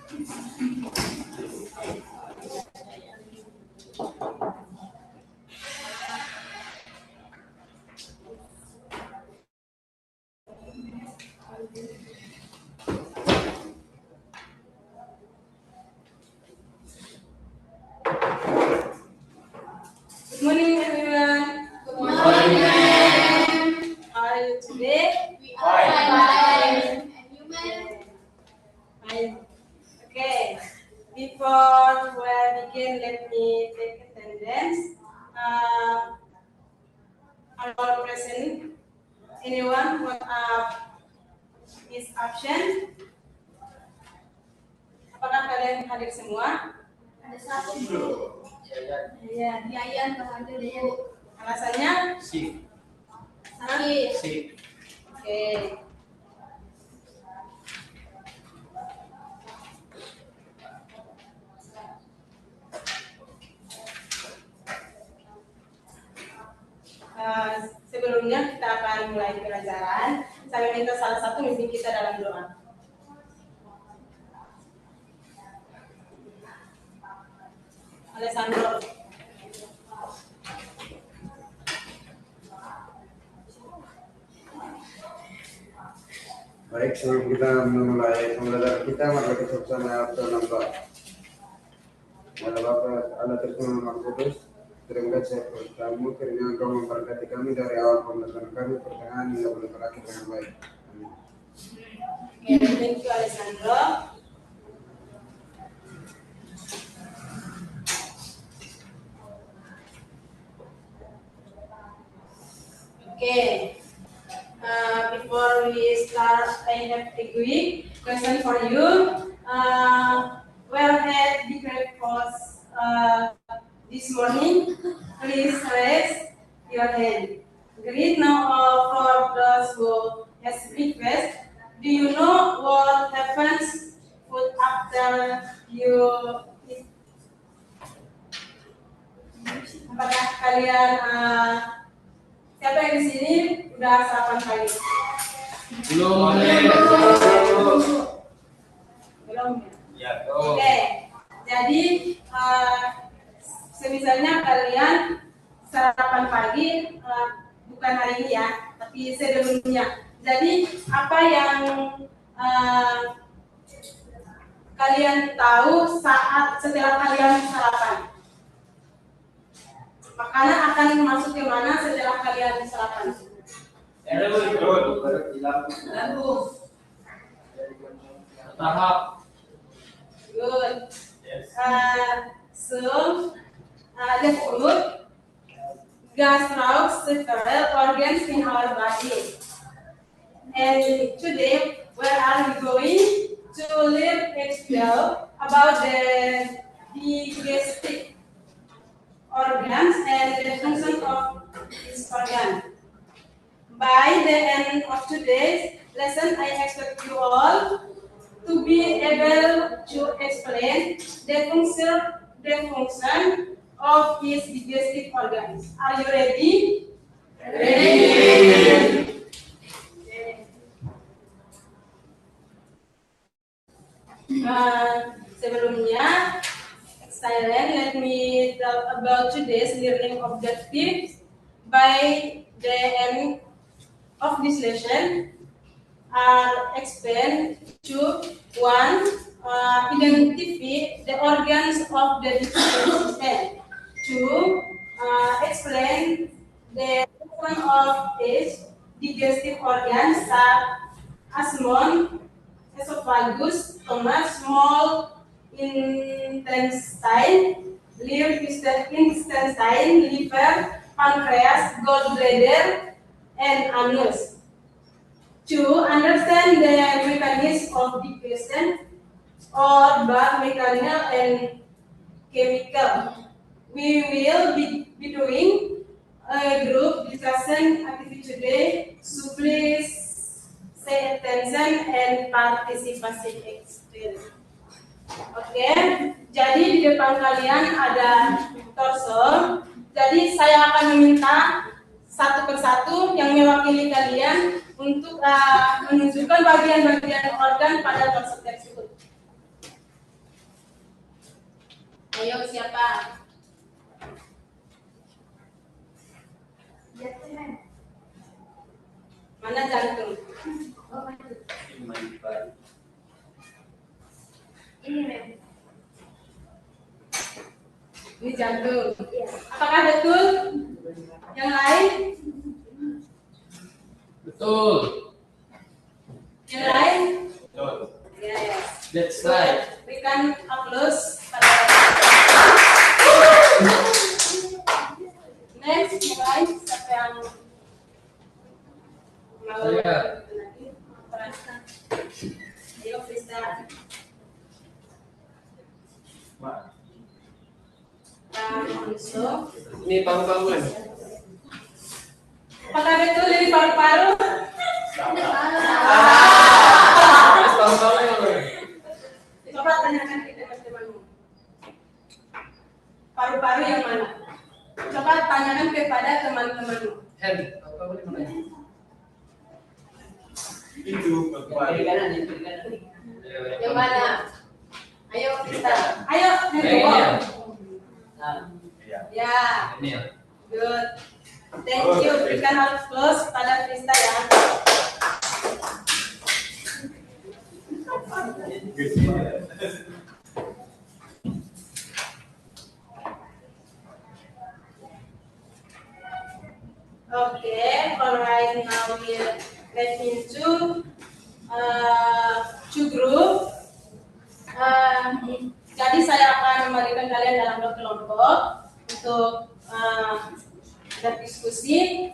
Good morning, everyone. Good morning, ma'am. How are you today? We are fine. And you, ma'am? Fine. Okay. Before we begin, let me take attendance. All present. Anyone who is absent? Apakah kalian hadir semua? Ada satu, Bu. Iya. Yayan hadir, Bu. Alasannya? Sip. Sakit. Sip. Oke. Sebelumnya kita akan mulai pelajaran. Saya minta salah satu memimpin kita dalam doa. Alessandro. Baik, sebelum kita memulai pembelajaran kita, mari kita bersama nambah. Ya Bapak, Allah Tuhan Maha Kudus, terima kasih atas kamu karena Engkau memberkati kami dari awal pembelajaran kami pertengahan hingga boleh berakhir dengan baik. Amin. Okay, thank you, Alessandro. Okay. Before we start, I have a quick question for you. Where had the breakfast this morning? Please raise your hand. Great. Now, for those who has breakfast, do you know what happens food after you eat? Apakah kalian siapa yang di sini udah sarapan pagi? Belum. Belum. Ya. Oke. Jadi semisalnya kalian sarapan pagi bukan hari ini ya, tapi sebelumnya. Jadi apa yang kalian tahu saat setelah kalian sarapan? Makanan akan masuk ke mana setelah kalian sarapan? Lambung. Tahap. Good. Yes. So the food gastric several organs in our body. And today we are going to learn about the digestive organs and the function of this organ. By the end of today's lesson, I expect you all to be able to explain the function of these digestive organs. Are you ready? Ready. Sebelumnya, silent, let me tell about today's learning objectives. By the end of this lesson, are explained to one, identify the organs of the digestive system. Two, explain the function of each digestive organ, such as mouth, esophagus, stomach, small intestine, intestine, liver, pancreas, gallbladder, and anus. To understand the mechanism of digestion or both mechanical and chemical, we will be doing a group discussion activity today. So please pay attention and participation experience. Oke, jadi di depan kalian ada torso. Jadi saya akan meminta satu persatu yang mewakili kalian untuk menunjukkan bagian-bagian organ pada torso tersebut. Ayo siapa? Mana jantung? Oh, maju. Iman. Ini Mem. Ini jantung. Iya. Apakah betul? Yang lain? Betul. Yang lain? Betul. Ya, ya. That's right. Berikan aplaus pada next, yang lain siapa yang mau? Saya. Ayo Krista. Langsung. Ini paru-paruan. Apakah betul dari paru-paru? Paru-paruan. Coba tanyakan ke teman-temanmu. Paru-paru yang mana? Coba tanyakan kepada teman-temanmu. Hen, paru-paruan mana? Itu Kiri kanan, berkuali. kiri kanan. Yang mana? Ayo Krista. Ayo, Yang nih, ini ya? Ya. Ya, Ini ya. good. Thank you. Berikan applause pada Krista ya. Okay, alright. Now we'll get into two group. Jadi saya akan memberikan kalian dalam dua kelompok untuk berdiskusi.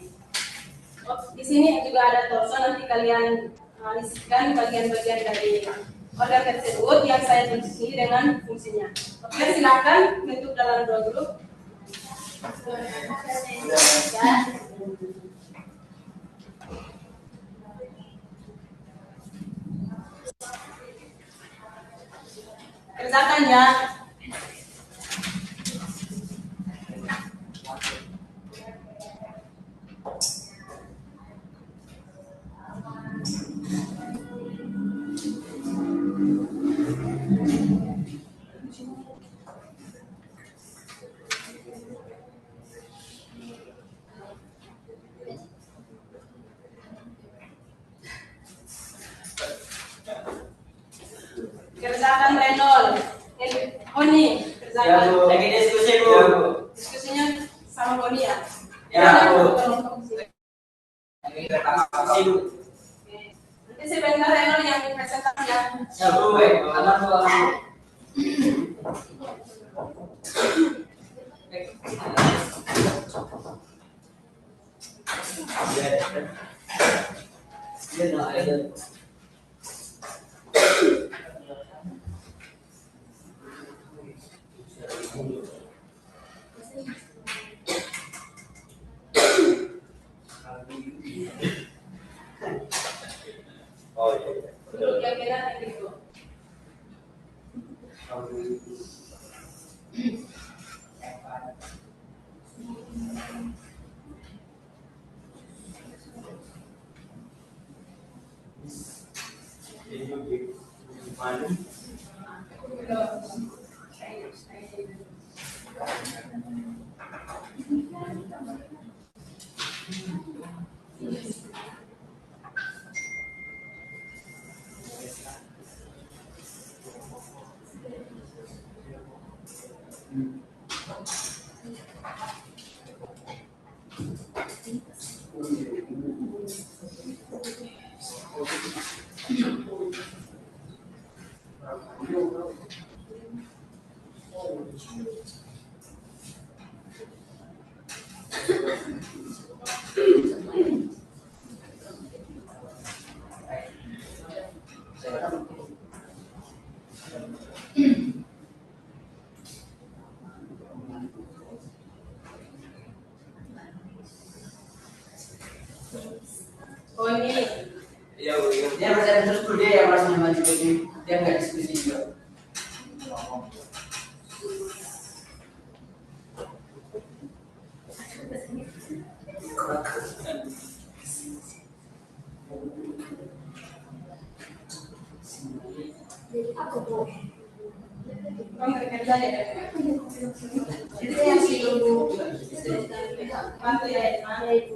Di sini juga ada torso, nanti kalian isikan bagian-bagian dari organ tersebut yang saya tulis ini dengan fungsinya. Oke, silakan bentuk dalam dua grup. Kerjakan ya. Kerjakan Renol. Oni, kerjakan. Lagi diskusi Bu. Diskusinya sama Oni ya. Ya, Bu. Oke. Nanti sebentar Renol yang presentasi ya. Ya Bu, aman Bu. Oh iya. Untuk yang merah yang itu. Oh ini. Iya Bu. Dia masih ada terus Bu, dia yang masih maju ini. Dia nggak diskusi juga. Jadi apa Bu? Kamu berikan saja. Itu yang dulu. Bantu ya, mana itu?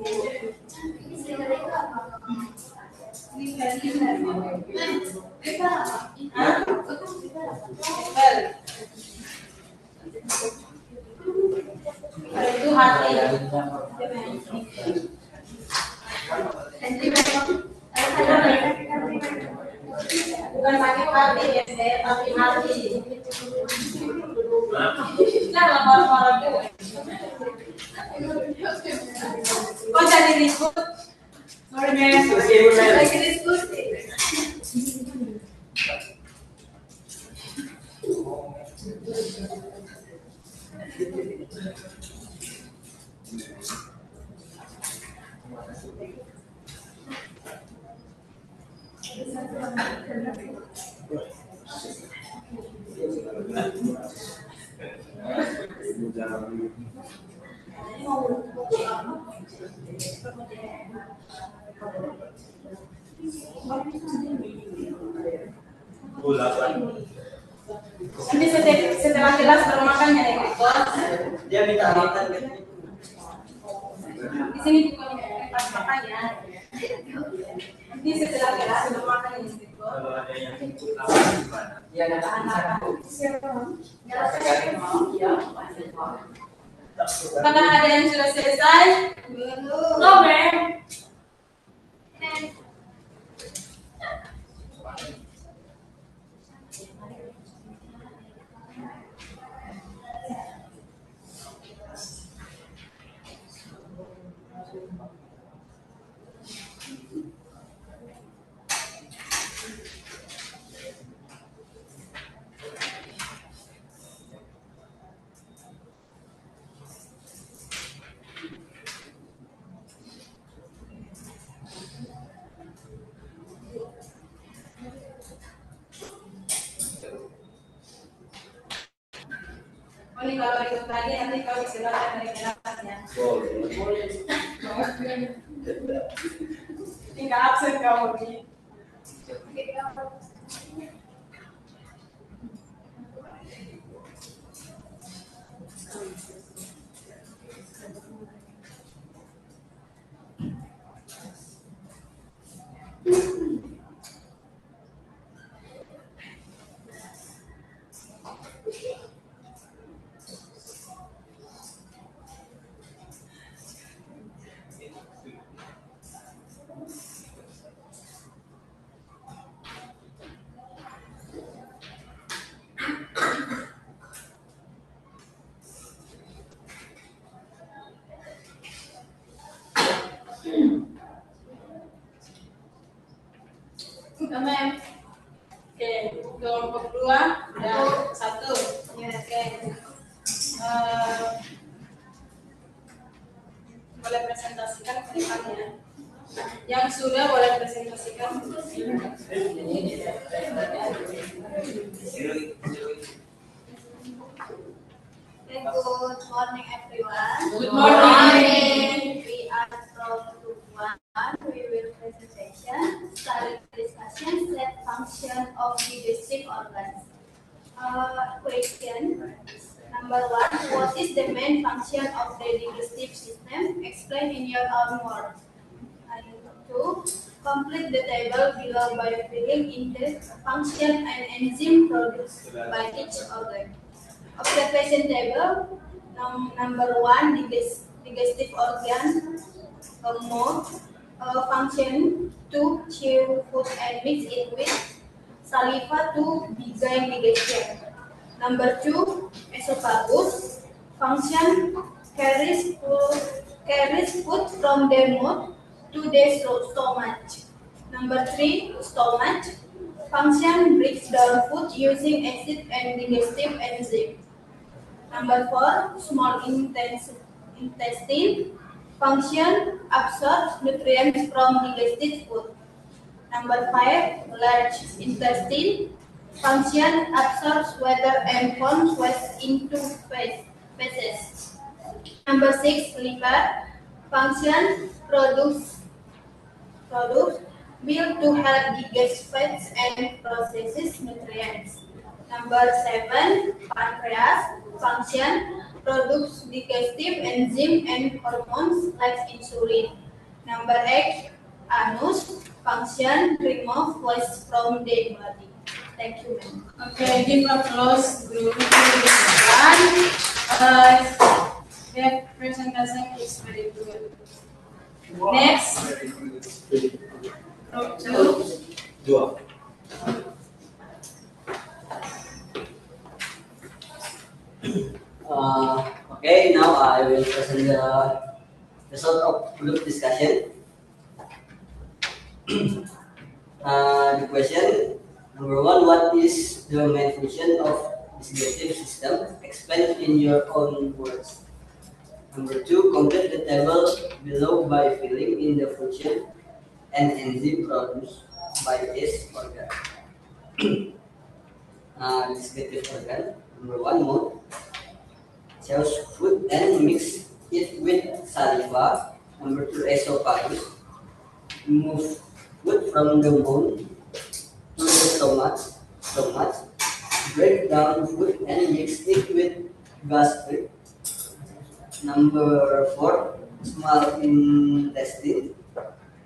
Itu hati. Bukan sakit hati ya, tapi hati. Nah, lapor dulu. Kok jadi ribut? Sorry, Mas. Lagi diskusi. Nanti setelah kelas baru makan ya, bos. Dia minta makan kan? Di sini juga pas makan ya. Nanti setelah kelas baru makan ya, bos. Kalau ada yang Ya anak-anak. Apakah ada yang sudah selesai? Belum, Mem. Oh, ini kalau ikut lagi nanti kau bisa belajar dari kelasnya. Tinggal absen kamu nih. Udah, Mem. Oke, kelompok 2 udah 1. Ya, oke. Boleh presentasikan ke depannya. Yang sudah boleh presentasikan. Good morning, everyone. Good morning. We are from Group 1. We will presentation, study discussion, set function of digestive organs. Question number 1. What is the main function of the digestive system? Explain in your own words. And 2. Complete the table below by filling in the function and enzyme produced by each organ. Observation table. Number 1, digestive organ, mode, function to chew food and mix it with saliva to begin digestion. Number 2, esophagus, function carries food from the mouth to the stomach. Number 3, stomach, function breaks down food using acid and digestive enzyme. Number 4, small intestine, function absorbs nutrients from digested food. Number 5, large intestine, function absorbs water and forms waste into feces. Number 6, liver, function produce milk to help digest fats and processes nutrients. Number 7, pancreas function produce digestive enzyme and hormones like insulin. Number 8, anus function remove waste from the body. Thank you, ma'am. Okay, give applause group one. Their presentation is very good. Next, group 2. Okay, now I will present the result of group discussion. The question number 1: what is the main function of digestive system? Explain in your own words. Number 2: complete the table below by filling in the function and enzyme produced by this organ. Digestive organ. Number 1: mode. Choose food and mix it with saliva. Number 2: esophagus. Remove food from the mouth to the stomach. Break down food and mix it with gastric. Number 4: small intestine.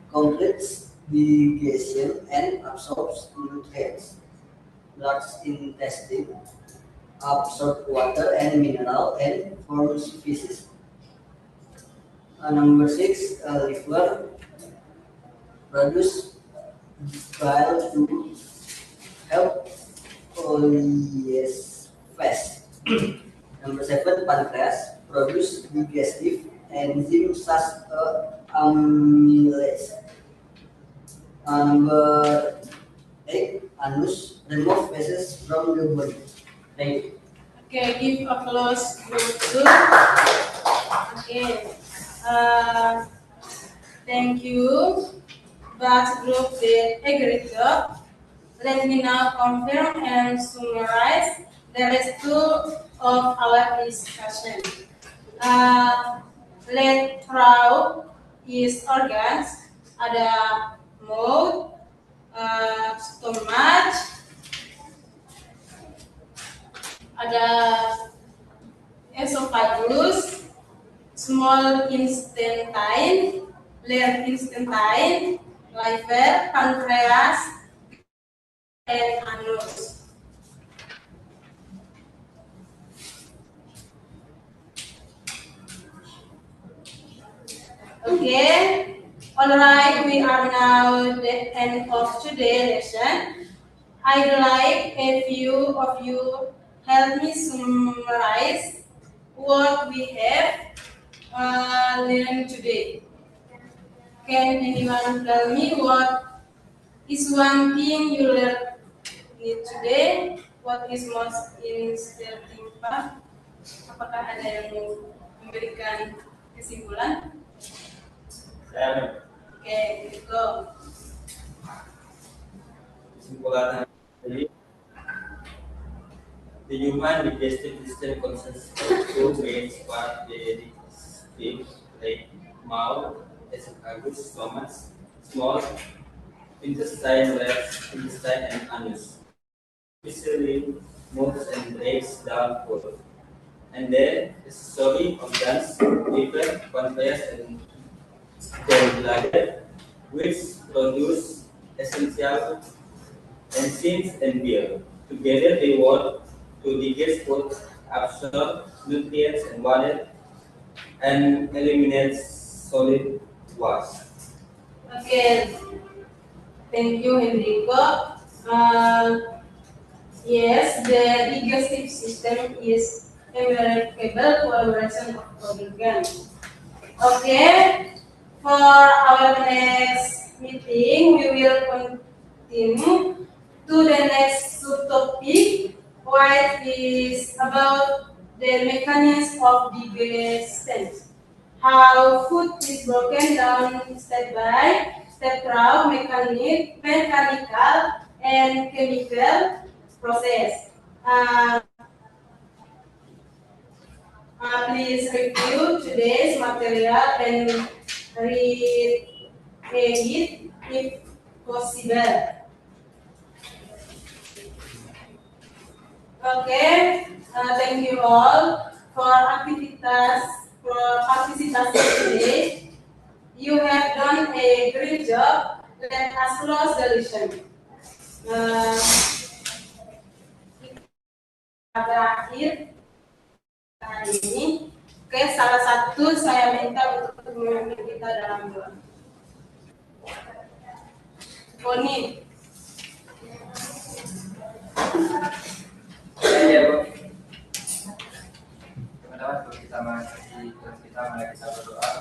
Completes digestion and absorbs nutrients. Large intestine absorb water and mineral and forms feces. Number 6: liver produce bile to help fast. Number 7: pancreas produce digestive enzyme such as amylase. Number 8: anus remove feces from the body. Thank you. Okay, give applause group 2. Okay. Thank you. But group did a great job. Let me now confirm and summarize the rest of our discussion. Let through is organs, ada mouth, stomach, ada esophagus, small intestine, large intestine, liver, pancreas, and anus. Okay, alright, we are now at the end of today's lesson. I'd like a few of you help me summarize what we have learned today. Can anyone tell me what is one thing you learned today? What is most interesting part? Apakah ada yang memberikan kesimpulan? Okay, go. Kesimpulan jadi the human digestive system consists of two main parts: the digestive tract, mouth, esophagus, stomach, small intestine, large intestine, and anus. Usually moves and breaks down food. And then accessory organs, liver, pancreas, and gallbladder, which produce essential enzymes and beer. Together they work to digest food, absorb nutrients and water, and eliminate solid waste. Okay, thank you, Enrico. Yes, the digestive system is a remarkable collaboration of organs. Okay, for our next meeting, we will continue to the next subtopic, which is about the mechanism of digestion. How food is broken down step by step through mechanical and chemical process. Please review today's material and read it if possible. Okay, thank you all for participation today. You have done a great job. Let us close the lesson. Terakhir kali ini, oke, salah satu saya minta untuk memimpin kita dalam doa. Boni. Ya, Bu. Teman-teman, kita mari kita berdoa.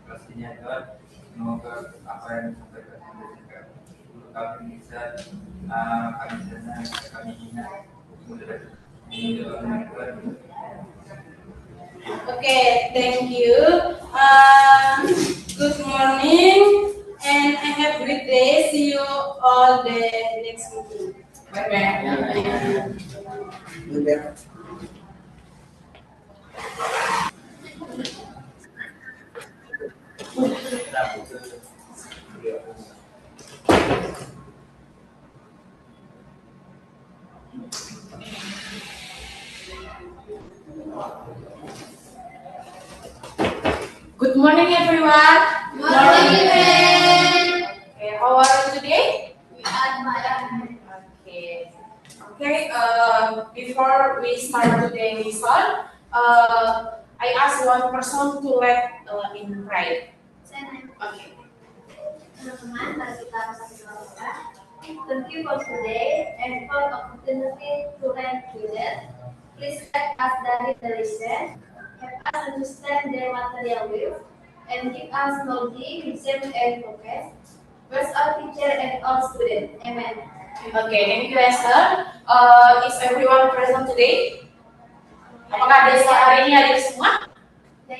Pastinya Tuhan, semoga apa yang disampaikan juga untuk kami bisa kami senang, kami ingat, ini doa Tuhan. Okay, thank you. Good morning and have a great day. See you all the next meeting. Bye-bye. Good morning, everyone. Morning, Okay, how are you today? We are Madam. Okay. Okay. Before we start today's lesson, I ask one person to lead in prayer. Okay. Teman-teman, mari kita berdoa. Thank you for today and for the opportunity to learn together. Please let us study the lesson, help us understand the material with, and give us knowledge, wisdom, and focus. Bless our teacher and all students. Amen. Okay, thank you, Esther. Is everyone present today? Apakah ada hari ini ada semua? Ya.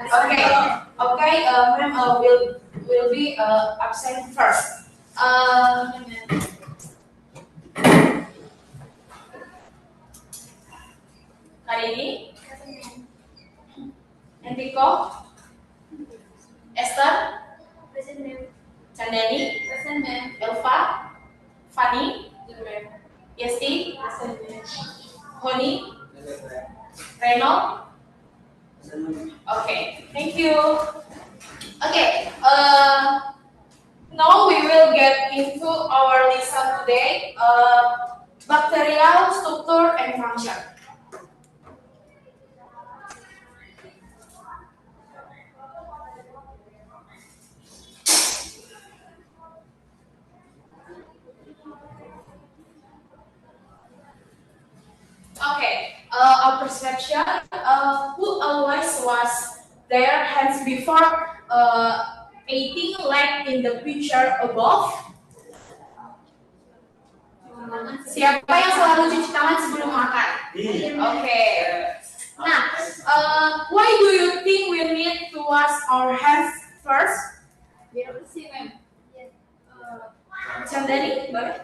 Okay. Okay. Ma'am will be absent first. Kali ini, Enrico, Esther, Chandani, Elva, Fanny, Yesti, Honi, Reno. Okay, thank you. Okay, now we will get into our lesson today, bacterial structure and function. Okay, our perception, who always was their hands before eating, like in the picture above? Siapa yang selalu cuci tangan sebelum makan? Okay. Nah, why do you think we need to wash our hands first? Biar bersih, Ma'am. Chandani, boleh?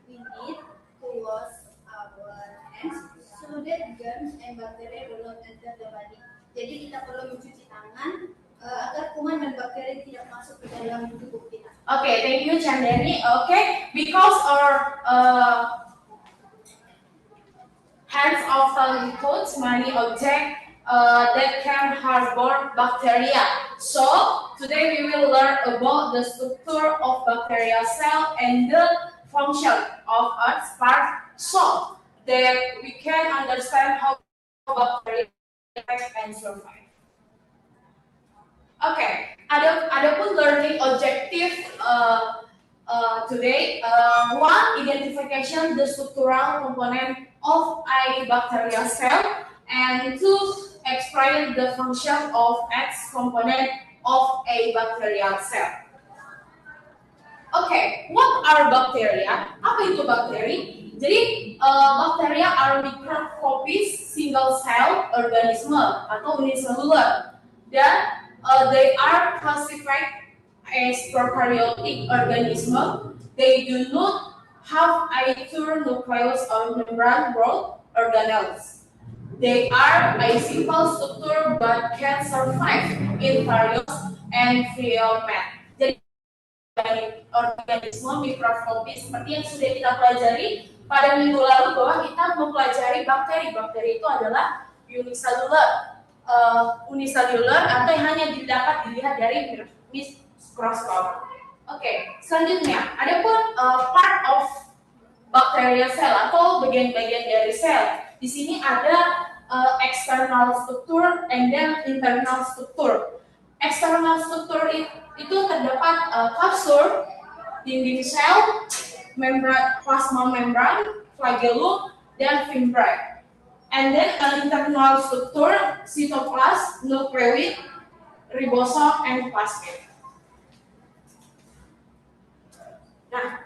We need to wash our hands so that germs and bacteria do not enter the body. Jadi kita perlu mencuci tangan agar kuman dan bakteri tidak masuk ke dalam tubuh kita. Okay, thank you, Chandani. Okay, because our hands often touch many objects that can harbor bacteria. So today we will learn about the structure of bacterial cell and the function of its part, so that we can understand how bacteria act and survive. Okay, adapun learning objective today, one, identification the structural component of a bacterial cell, and two, explain the function of its component of a bacterial cell. Okay, what are bacteria? Apa itu bakteri? Jadi bacteria are microscopic single cell organism atau unicellular, dan they are classified as prokaryotic organism. They do not have either nucleus or membrane growth organelles. They are a simple structure but can survive in various environments. Jadi organisme mikroskopis seperti yang sudah kita pelajari pada minggu lalu bahwa kita mempelajari bakteri. Bakteri itu adalah unicellular atau yang hanya dapat dilihat dari mikroskop. Oke, selanjutnya adapun part of bacterial cell atau bagian-bagian dari sel. Di sini ada external struktur and then internal struktur. External struktur itu terdapat kapsul, dinding sel, membran, plasma membran, flagellum, dan fimbriae. And then internal struktur, cytoplasm, nucleoid, ribosome, and plasmid. Nah,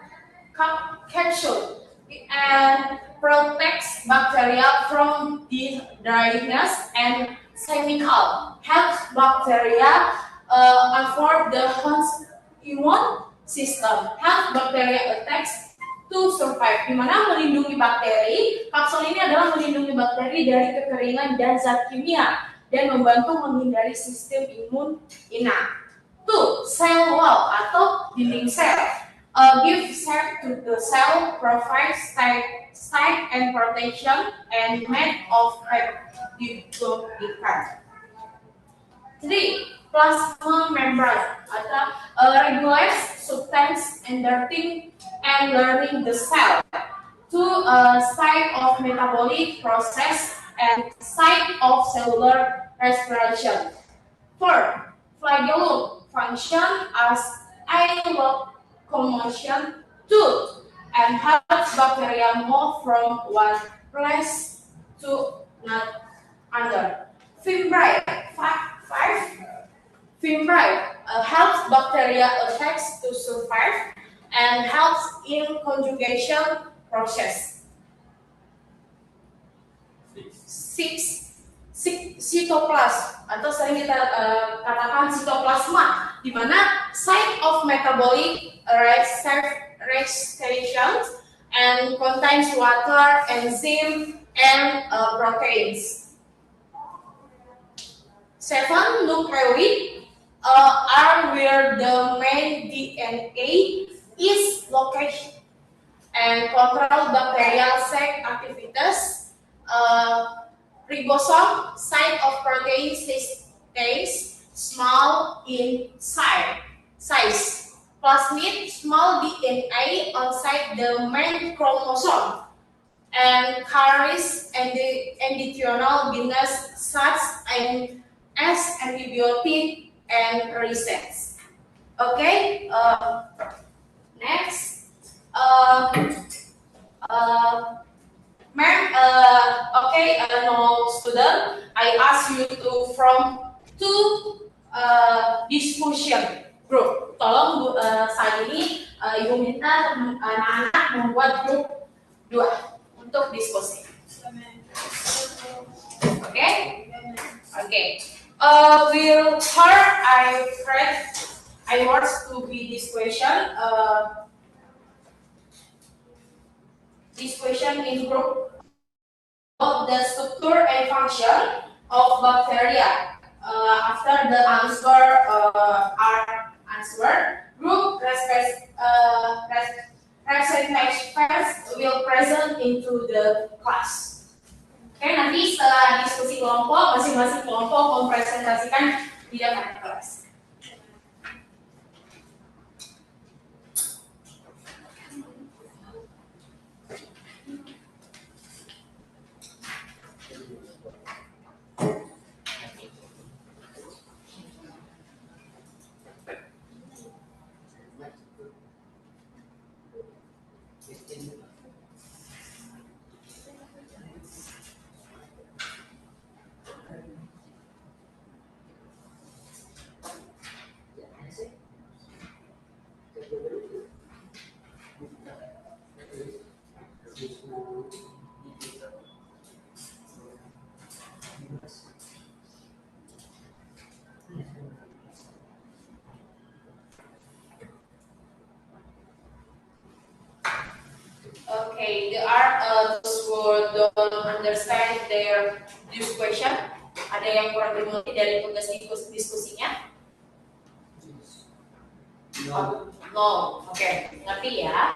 capsule and protects bacteria from the dryness and chemical. Helps bacteria avoid the host immune system. Helps bacteria attacks to survive. Di mana melindungi bakteri, kapsul ini adalah melindungi bakteri dari kekeringan dan zat kimia dan membantu menghindari sistem imun inang. 2. Cell wall atau dinding sel. Give shape to the cell, provides type and protection, and made of peptidoglycan. 3. Plasma membrane atau regulates substance entering and learning the cell to site of metabolic process and site of cellular respiration. 4. Flagellum function as a locomotion tool and helps bacteria move from one place to another. Fimbriae. 5. Fimbriae helps bacteria attacks to survive and helps in conjugation process. 6. Cytoplasm atau sering kita katakan cytoplasma, di mana site of metabolic reactions and contains water, enzyme, and proteins. 7. Nucleoid are where the main DNA is located and control bacterial cell activities. Ribosome, site of protein stays small in size. Plasmid, small DNA outside the main chromosome, and carries additional genes such as antibiotic and resistance. Okay, next. No student, I ask you to from two discussion group. Tolong saat ini Ibu minta anak-anak membuat grup 2 untuk diskusi. Oke? Oke. Will her I want to be this question. This question in group of the structure and function of bacteria. After the answer are answered, group representatives will present into the class. Oke, nanti setelah diskusi kelompok, masing-masing kelompok mempresentasikan di depan kelas. Okay, there are those who don't understand this question. Ada yang kurang dimengerti dari tugas diskusinya? No. No. Oke, ngerti ya?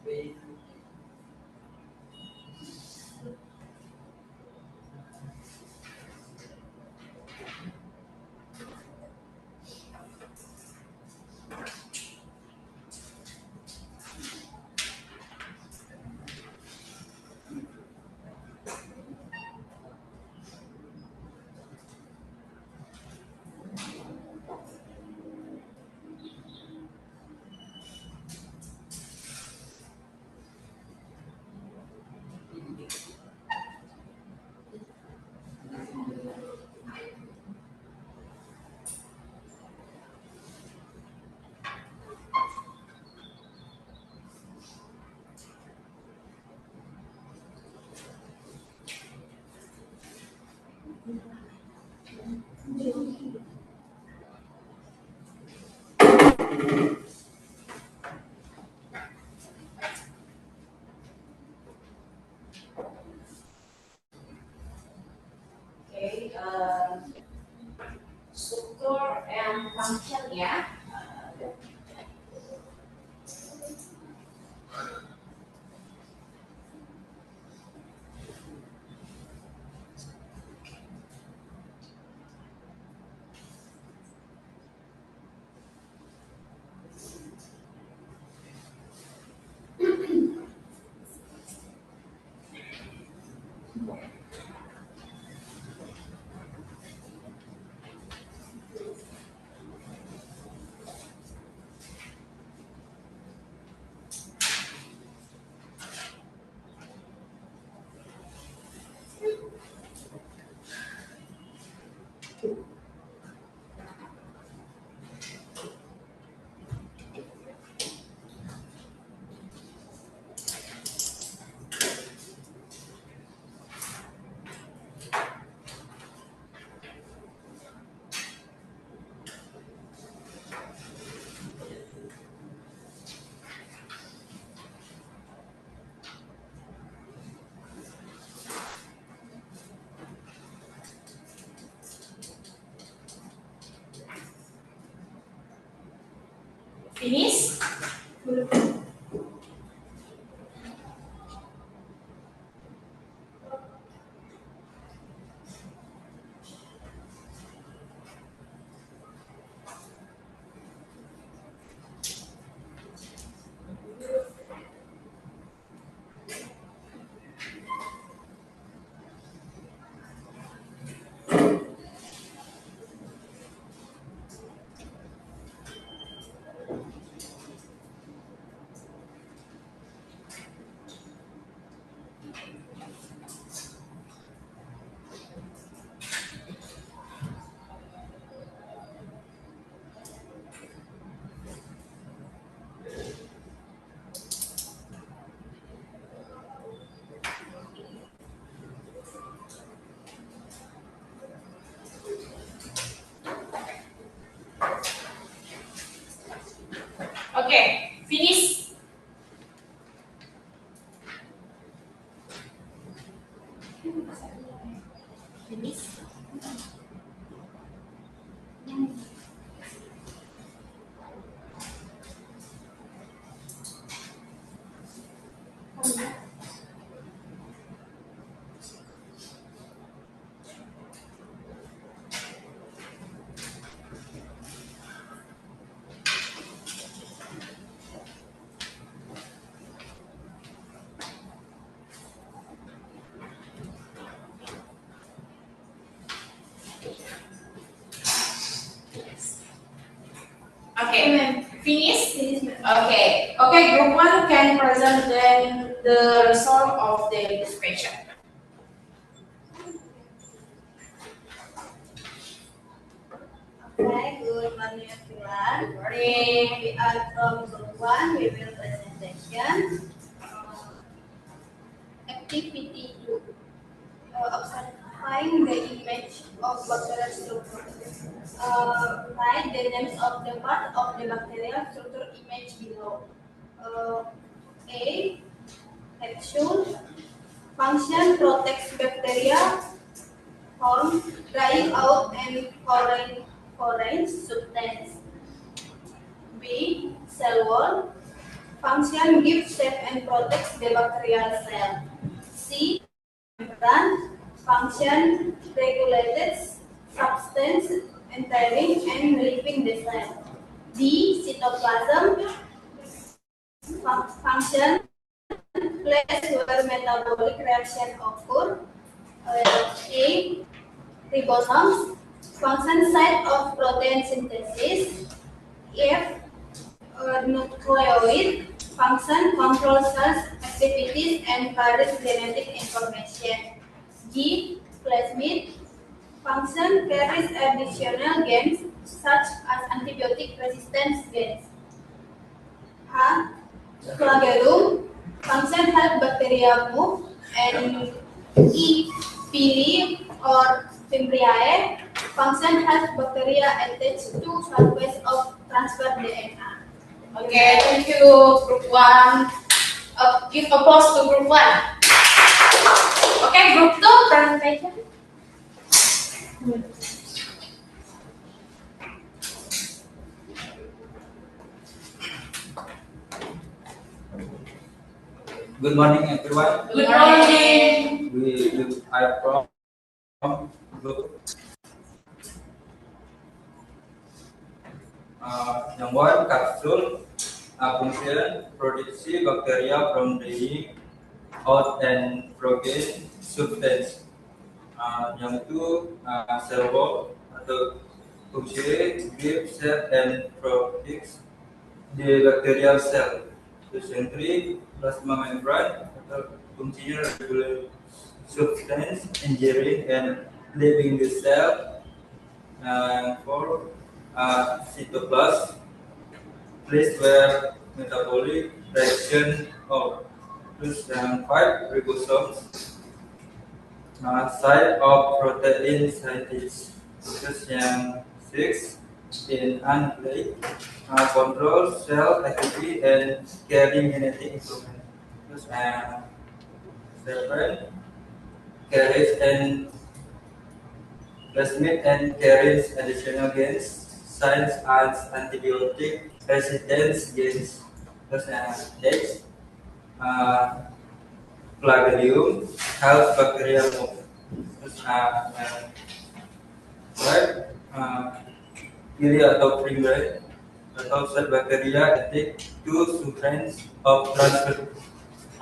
Wait. Oke, struktur and function ya. Finish? Oke, finish. Finish. Okay, finish? Okay. Okay, group 1 can present then the result of the discussion. Okay, good morning everyone. Good morning. We are from group 1. We will presentation. Activity 2. Observing the image of bacterial structure. Write the names of the part of the bacterial structure image below. A. Capsule. Function protects bacteria. Form from drying out and foreign substance. B. Cell wall. Function gives shape and protects the bacterial cell. C. Membrane. Function regulates substance entering and leaving the cell. D. Cytoplasm. Function place where metabolic reaction occur. A. Ribosomes. Function site of protein synthesis. F. Nucleoid. Function control cells activities and carries genetic information. G. Plasmid. Function carries additional genes such as antibiotic resistance genes. H. Flagellum. Function help bacteria move. And E. Pili or Fimbriae. Function help bacteria attach to surface of transfer DNA. Okay, thank you, Group 1. Give applause to Group 1. Okay, Group 2 presentation. Good morning, everyone. Good morning. I from group. Yang one, capsule function produksi bacteria from the out and protein substance. Yang two, cell wall atau fungsi give shape and protects the bacterial cell. Terus yang three, plasma membrane atau fungsinya regulate substance entering and leaving the cell. And four, cytoplasm, place where metabolic reaction of. Terus yang five, ribosomes, site of protein synthesis. Terus yang six, in unplate, control cell activity and carrying genetic information. Terus seven, carries and plasmid and carries additional genes, signs as antibiotic resistance genes. Terus next, Flagellum helps bacteria move. Terus Pili atau Fimbriae atau sel bacteria attach to substance of transfer.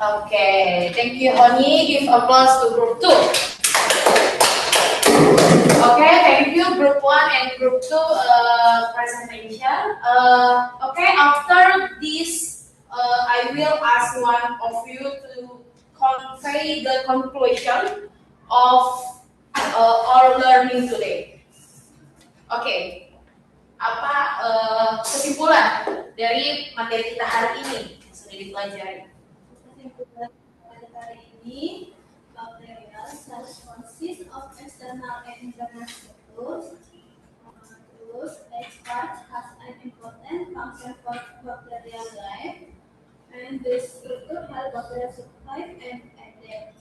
Okay, thank you, Honi. Give applause to Group 2. Okay, thank you, Group 1 and Group 2 presentation. Okay, after this, I will ask one of you to convey the conclusion of our learning today. Okay, apa kesimpulan dari materi kita hari ini yang sudah dipelajari? Kesimpulan pada hari ini, bacterial cells consist of external and internal structures. Terus, each part has an important function for bacterial life, and this structure help bacteria survive and adapt.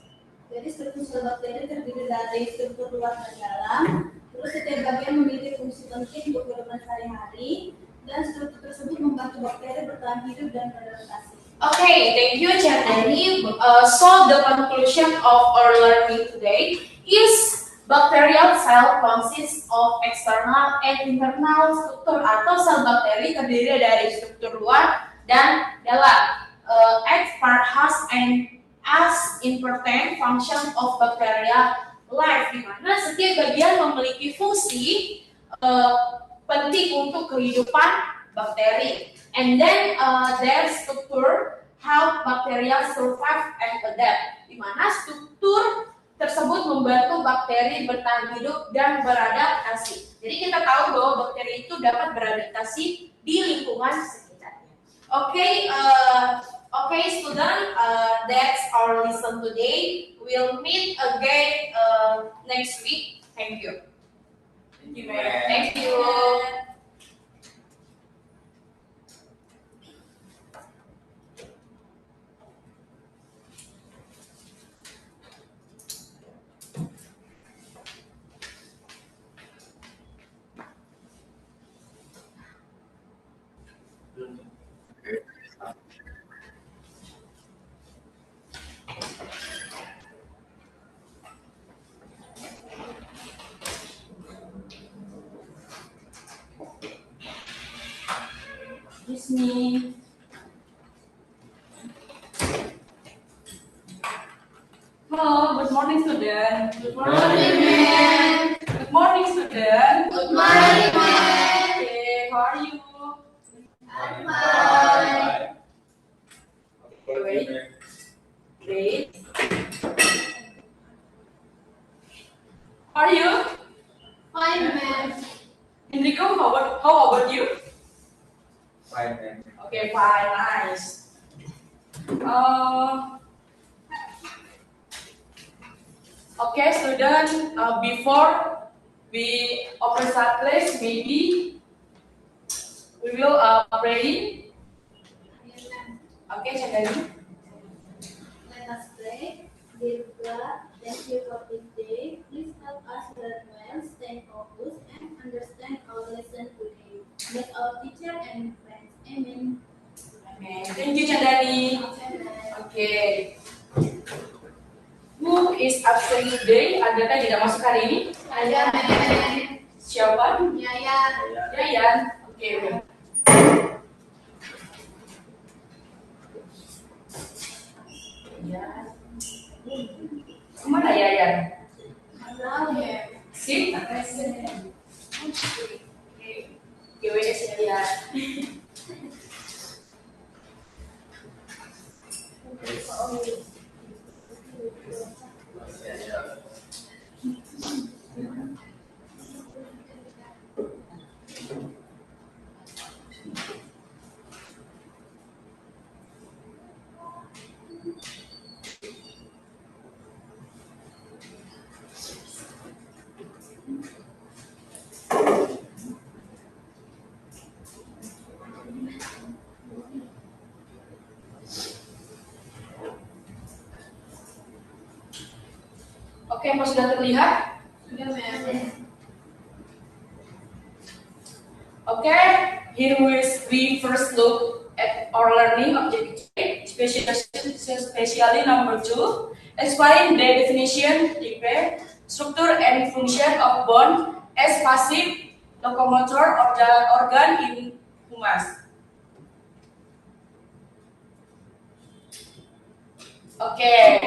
Jadi struktur sel bakteri terdiri dari struktur luar dan dalam. Terus setiap bagian memiliki fungsi penting untuk kehidupan sehari-hari, dan struktur tersebut membantu bakteri bertahan hidup dan beradaptasi. Okay, thank you, Chandani. So the conclusion of our learning today is bacterial cell consists of external and internal struktur atau sel bakteri terdiri dari struktur luar dan dalam. Each part has an as important function of bacteria life, di mana setiap bagian memiliki fungsi penting untuk kehidupan bakteri. And then their structure help bacteria survive and adapt, di mana struktur tersebut membantu bakteri bertahan hidup dan beradaptasi. Jadi kita tahu bahwa bakteri itu dapat beradaptasi di lingkungan sekitarnya. Okay, student, that's our lesson today. We'll meet again next week. Thank you. Thank you, Thank you. me. Hello, good morning, student. Good morning, ma'am. Good morning, student. Good morning, ma'am. Okay, how are you? I'm fine. Okay, wait. How are you? Fine, ma'am. Enrico, how about you? Fine, ma'am. Okay, fine, nice. Okay, student, before we open start class, maybe we will pray. Yes, ma'am. Okay, Chandani. Let us pray. Dear God, thank you for this day. Please help us learn well, stay focused, and understand our lesson today. Bless our teacher and friends. Amen. Amen. Thank you, Chandani. Amen. Okay. Who is absent today? Adakah tidak masuk hari ini? Ada, ma'am. Siapa? Yaya. Yayan. Oke. Ya. Kemana Yayan? Hello, ma'am. Si? GWS Yayan. Oke, apa sudah terlihat? Sudah, ma'am. Okay, here we first look at our learning objective, especially number 2. Explain the definition, type, structure, and function of bone as passive locomotor of the organ in humus. Okay.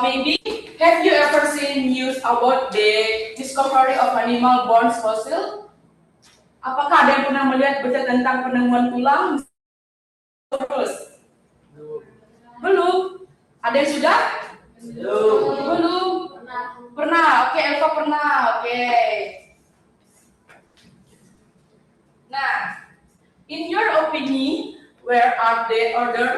Maybe have you ever seen news about the discovery of animal bones fossil? Apakah ada yang pernah melihat berita tentang penemuan tulang? Terus? Belum. Ada yang sudah? Belum. Pernah. Oke, Elva pernah. Oke. Nah, in your opinion, where are the other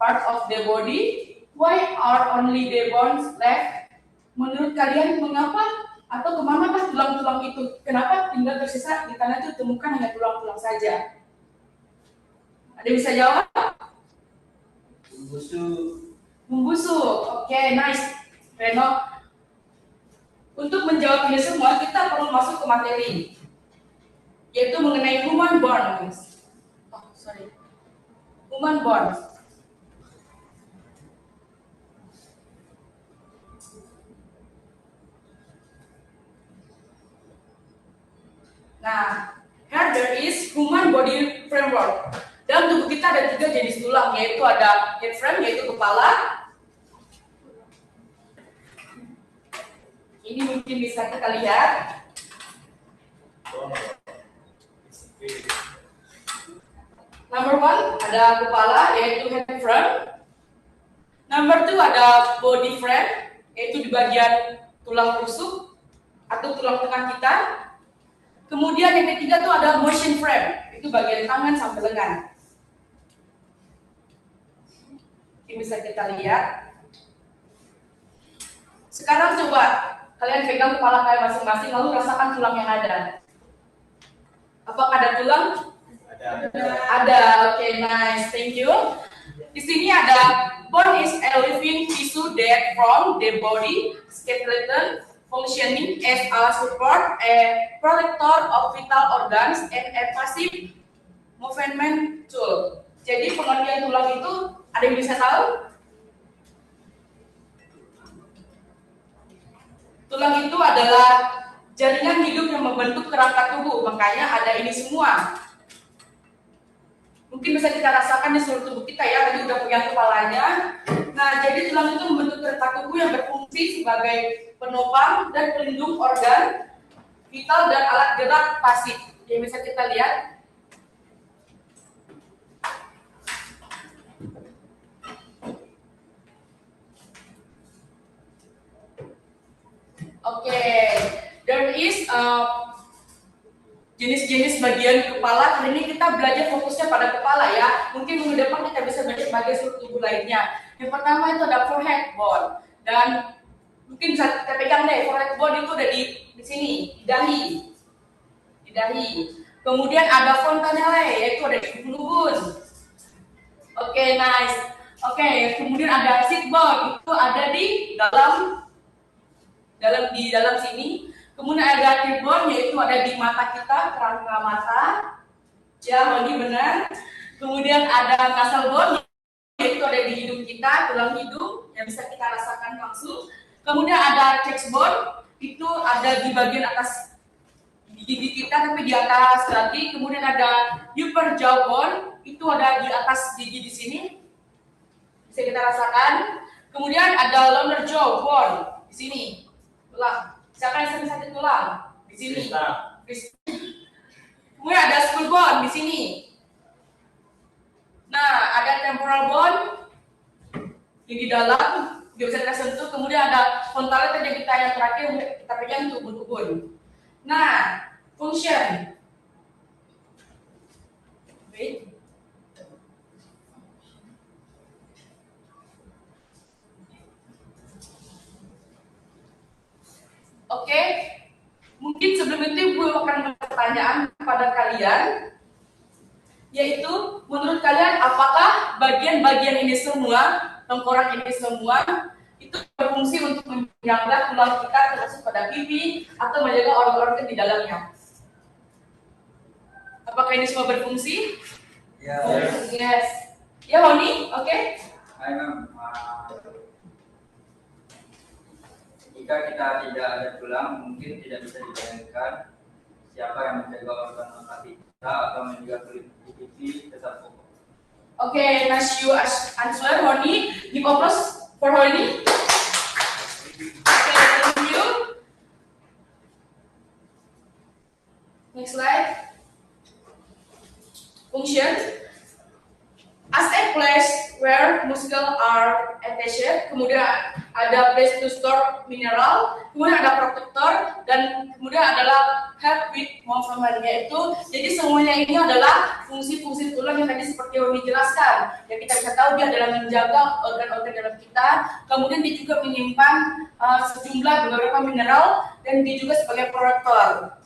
parts of the body? Why are only the bones left? Menurut kalian mengapa atau kemanakah tulang-tulang itu? Kenapa tinggal tersisa di tanah itu temukan hanya tulang-tulang saja? Ada yang bisa jawab? Membusuk. Oke, nice. Reno. Untuk menjawab ini semua, kita perlu masuk ke materi, yaitu mengenai human bones. Human bones. Nah, here there is human body framework. Dalam tubuh kita ada 3 jenis tulang, yaitu ada head frame, yaitu kepala. Ini mungkin bisa kita lihat. Number 1 ada kepala, yaitu head frame. Number 2 ada body frame, yaitu di bagian tulang rusuk atau tulang tengah kita. Kemudian yang ketiga itu ada motion frame, itu bagian tangan sampai lengan. Ini bisa kita lihat. Sekarang coba kalian pegang kepala kalian masing-masing, lalu rasakan tulang yang ada. Apakah ada tulang? Ada. Oke, nice, thank you. Di sini ada bone is a living tissue that from the body, skeleton, functioning as a support, a protector of vital organs, and a passive movement tool. Jadi pengertian tulang itu ada yang bisa tahu? Tulang itu adalah jaringan hidup yang membentuk kerangka tubuh, makanya ada ini semua. Mungkin bisa kita rasakan di seluruh tubuh kita ya, tadi udah pegang kepalanya. Nah, jadi tulang itu membentuk kerangka tubuh yang berfungsi sebagai penopang dan pelindung organ vital dan alat gerak pasif. Yang bisa kita lihat. Oke, there is jenis-jenis bagian kepala. Hari ini kita belajar fokusnya pada kepala ya. Mungkin minggu depan kita bisa belajar bagian seluruh tubuh lainnya. Yang pertama itu ada forehead bone, dan mungkin bisa kita pegang deh, forehead bone itu ada di sini, di dahi. Kemudian ada fontanelle, yaitu ada di ubun-ubun. Oke, nice. Oke, kemudian ada cheekbone, itu ada di dalam sini. Kemudian ada tearbone, yaitu ada di mata kita, kerangka mata. Ya, Moni benar. Kemudian ada nasal bone, yaitu ada di hidung kita, tulang hidung yang bisa kita rasakan langsung. Kemudian ada cheekbone, itu ada di bagian atas gigi kita, tapi di atas lagi. Kemudian ada upper jawbone, itu ada di atas gigi di sini, bisa kita rasakan. Kemudian ada lower jawbone di sini, tulang. Siapa yang sering sakit tulang? Di sini. Kemudian ada skull bone di sini. Nah, ada temporal bone yang di dalam, dia bisa kita sentuh. Kemudian ada frontalet yang kita yang terakhir kita pegang itu ubun-ubun. Nah, function. Wait. Oke, mungkin sebelum itu Ibu akan bertanyaan kepada kalian, yaitu menurut kalian apakah bagian-bagian ini semua, tengkorak ini semua, itu berfungsi untuk menyangga tulang kita termasuk pada pipi atau menjaga organ-organ di dalamnya? Apakah ini semua berfungsi? Yes. Ya, Moni? Oke. Hai, Ma'am. Jika kita tidak ada tulang, mungkin tidak bisa dibayangkan siapa yang menjaga organ hati kita atau menjaga kulit pipi tetap kokoh. Okay, nice you answer, Honi. Give applause for Honi. Okay, thank you. Next slide. Function. As a place where muscles are attached, kemudian ada place to store mineral, kemudian ada protector, dan kemudian adalah help with movement, yaitu jadi semuanya ini adalah fungsi-fungsi tulang yang tadi seperti yang dijelaskan. Yang kita bisa tahu dia adalah menjaga organ-organ dalam kita, kemudian dia juga menyimpan sejumlah beberapa mineral, dan dia juga sebagai protector.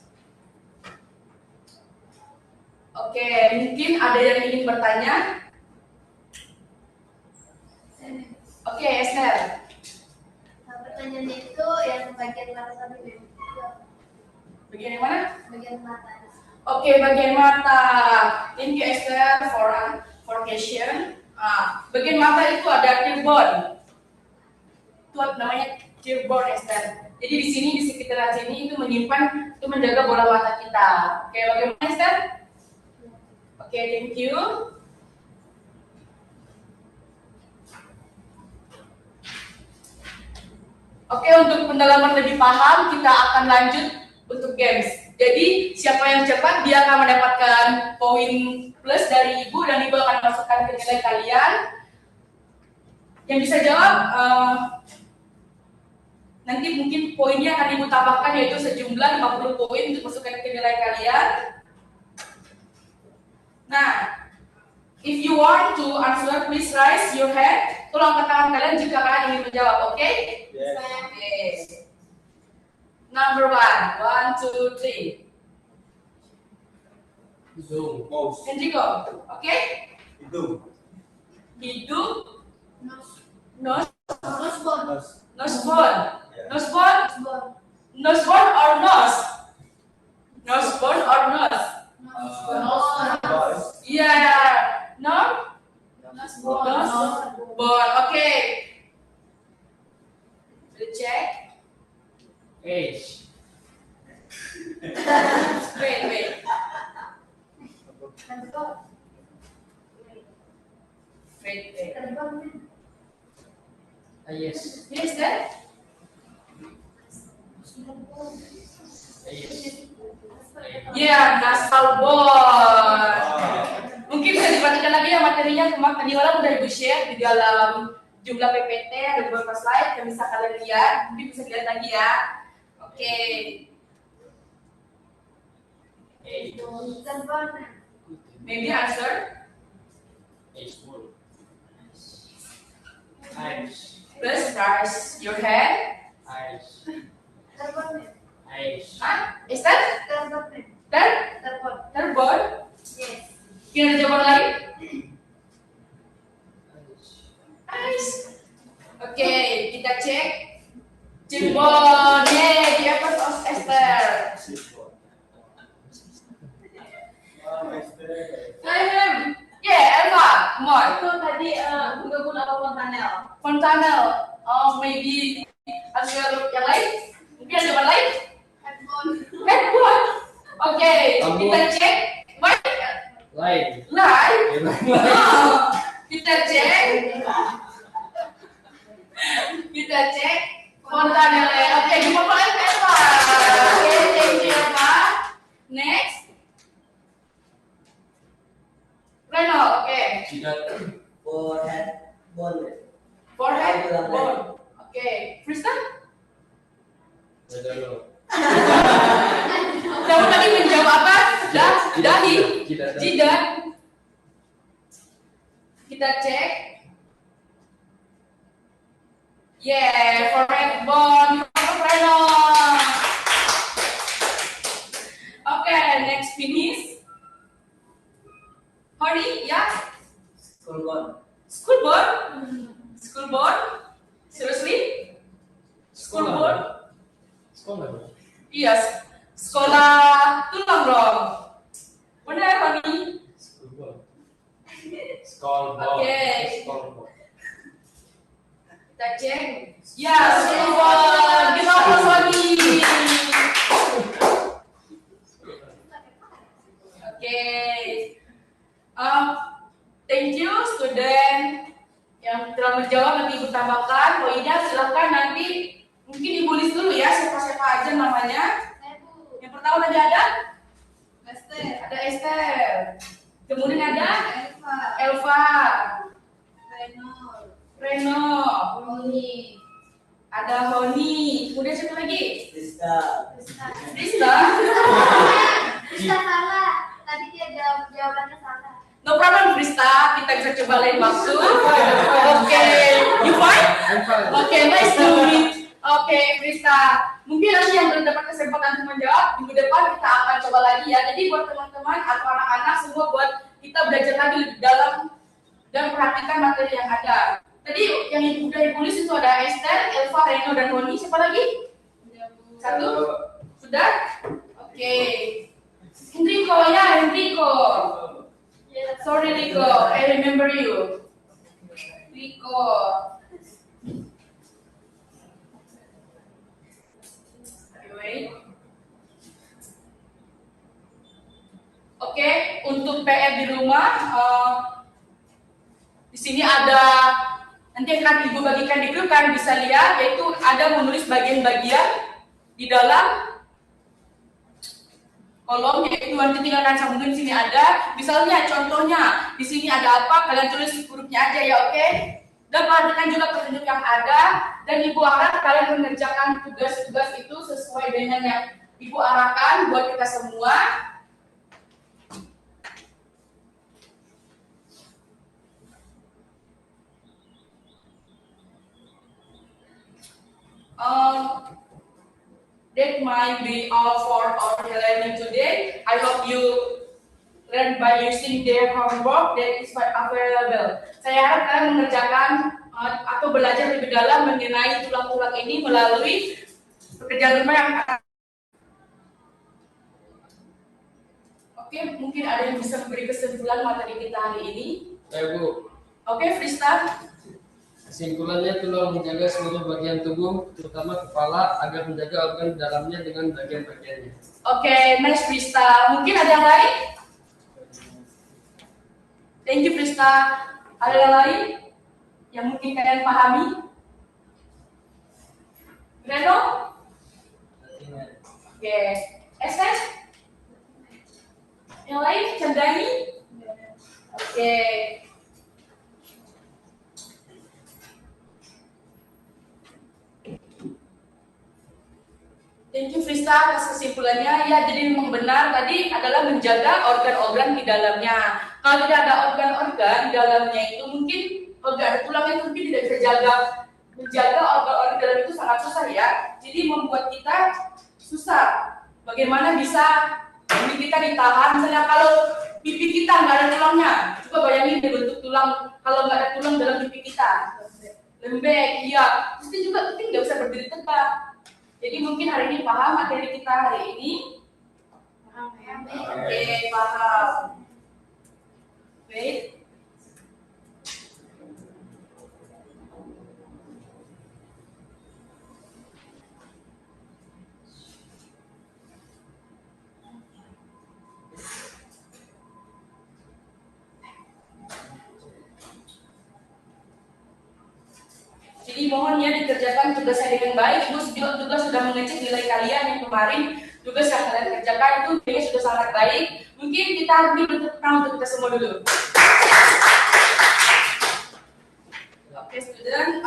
Oke, mungkin ada yang ingin bertanya? Oke, Esther. Pertanyaannya itu yang bagian mata tadi. Bagian yang mana? Bagian mata. Oke, bagian mata. Thank you, Esther, for question. Bagian mata itu ada tearbone. Itu namanya tearbone, Esther. Jadi di sini di sekitar sini itu menyimpan, itu menjaga bola mata kita. Oke, bagaimana, Esther? Oke, thank you. Oke, untuk pendalaman lebih paham, kita akan lanjut untuk games. Jadi, siapa yang cepat, dia akan mendapatkan poin plus dari Ibu, dan Ibu akan masukkan ke nilai kalian. Yang bisa jawab, nanti mungkin poinnya akan Ibu tambahkan, yaitu sejumlah 50 poin untuk masukkan ke nilai kalian. Nah, if you want to answer, please raise your hand. Tolong angkat tangan kalian jika kalian ingin menjawab, oke? Yes. Yes. Number 1, 1, 2, 3. Zoom. Enrico, oke? Hidung. Hidung, Nose. nose, Bone. nose bone. Yeah. Nose bone, Bone. nose bone or nose? Nose bone or nose? Voice. Yeah, no? Nose Nose bone, oke. Let's check. Age. Wait. Wait. Yes. Yes, then? Yes. Ya, nasal bond. Mungkin bisa diperhatikan lagi ya materinya kemarin tadi malam udah ibu share di dalam jumlah PPT ada beberapa slide yang bisa kalian lihat. Mungkin bisa dilihat lagi ya. Oke. Maybe answer. Eyes. Plus raise your hand. Eyes. Eyes. Hah? Is that? Terbon? Yes. Kira ada jawaban lain? Nice. Oke, kita cek. Cirebon, yay, the effort of Esther. Yeah, Elva, come on. Itu tadi Gunggun atau Fontanel? Fontanel, oh maybe ada yang lain? Mungkin ada jawaban lain? Headphone. Oke, kita cek. Lain. Live. Kita cek. Kita cek. Fontanel. Oke, jumpa lagi Eva. Oke, thank you Eva. Next. Reno, oke. Forehead bone. Forehead bone. Oke, Krista? Kamu tadi menjawab apa? Dahi, jidat. Kita cek. Yeah, forehead bone. Reno. Oke, next finish. Honey, ya? School bone. School board? School board? Seriously? School board? Sekolah. Iya, sekolah tulang dong. Benar, Honey? Sekolah. Oke. Sekolah. Kita cek. Ya, school board. Kita aplaus lagi. Oke. Thank you student yang telah menjawab. Nanti ibu tambahkan poinnya. Silahkan nanti mungkin ibu list dulu ya siapa-siapa aja namanya. Yang pertama tadi ada Esther. ada Esther. Kemudian ada Elva. Elva, Reno. Reno, Roni. ada Honi. Kemudian siapa lagi? Krista. Rista. Krista salah. Tadi dia jawabannya salah. No problem, Krista. Kita bisa coba lain waktu. Oke, you fine? I'm fine. Oke, nice to meet. Oke, Krista. Mungkin nanti yang belum dapat kesempatan untuk menjawab, minggu depan kita akan coba lagi ya. Jadi buat teman-teman atau anak-anak semua buat kita belajar lagi lebih dalam dan perhatikan materi yang ada. Tadi yang udah ditulis itu ada Esther, Elva, Reno, dan Honi. Siapa lagi? Satu? Sudah? Oke. Enrico, ya Enrico. Sorry Rico, I remember you. Rico. Wait. Oke, untuk PR di rumah, di sini ada nanti akan ibu bagikan di grup kan bisa lihat, yaitu ada menulis bagian-bagian di dalam kolom, yaitu nanti tinggalkan sambungin sini ada. Misalnya contohnya di sini ada apa, kalian tulis hurufnya aja ya, oke? Dan perhatikan juga petunjuk yang ada, dan ibu harap kalian mengerjakan tugas-tugas itu sesuai dengan yang ibu arahkan buat kita semua. That might be all for our learning today. I hope you learn by using their homework that is available. Saya harap kalian mengerjakan atau belajar lebih dalam mengenai tulang-tulang ini melalui pekerjaan rumah yang Oke, mungkin ada yang bisa memberi kesimpulan materi kita hari ini. Bu. Oke, Frista. Kesimpulannya tolong menjaga seluruh bagian tubuh, terutama kepala, agar menjaga organ dalamnya dengan bagian-bagiannya. Oke, nice Frista. Mungkin ada yang lain? Thank you, Frista. Ada yang lain yang mungkin kalian pahami? Reno? Oke. Estes? Yang lain? Chandani? Oke. Thank you Frista atas kesimpulannya. Ya, jadi memang benar tadi adalah menjaga organ-organ di dalamnya. Kalau tidak ada organ-organ di dalamnya itu mungkin kalau tidak ada tulang itu mungkin tidak bisa menjaga organ-organ di dalam itu sangat susah ya. Jadi membuat kita susah. Bagaimana bisa pipi kita ditahan? Misalnya kalau pipi kita nggak ada tulangnya, coba bayangin deh bentuk tulang kalau nggak ada tulang dalam pipi kita, lembek, iya. Terus juga kita nggak bisa berdiri tegak. Jadi mungkin hari ini paham materi kita hari ini? Paham ya? Oke, paham. Baik. Jadi mohon ya dikerjakan tugasnya dengan baik. Ibu juga sudah mengecek nilai kalian yang kemarin. Tugas yang kalian kerjakan itu nilainya sudah sangat baik. Mungkin kita beri bentuk tangan untuk kita semua dulu. Okay, student.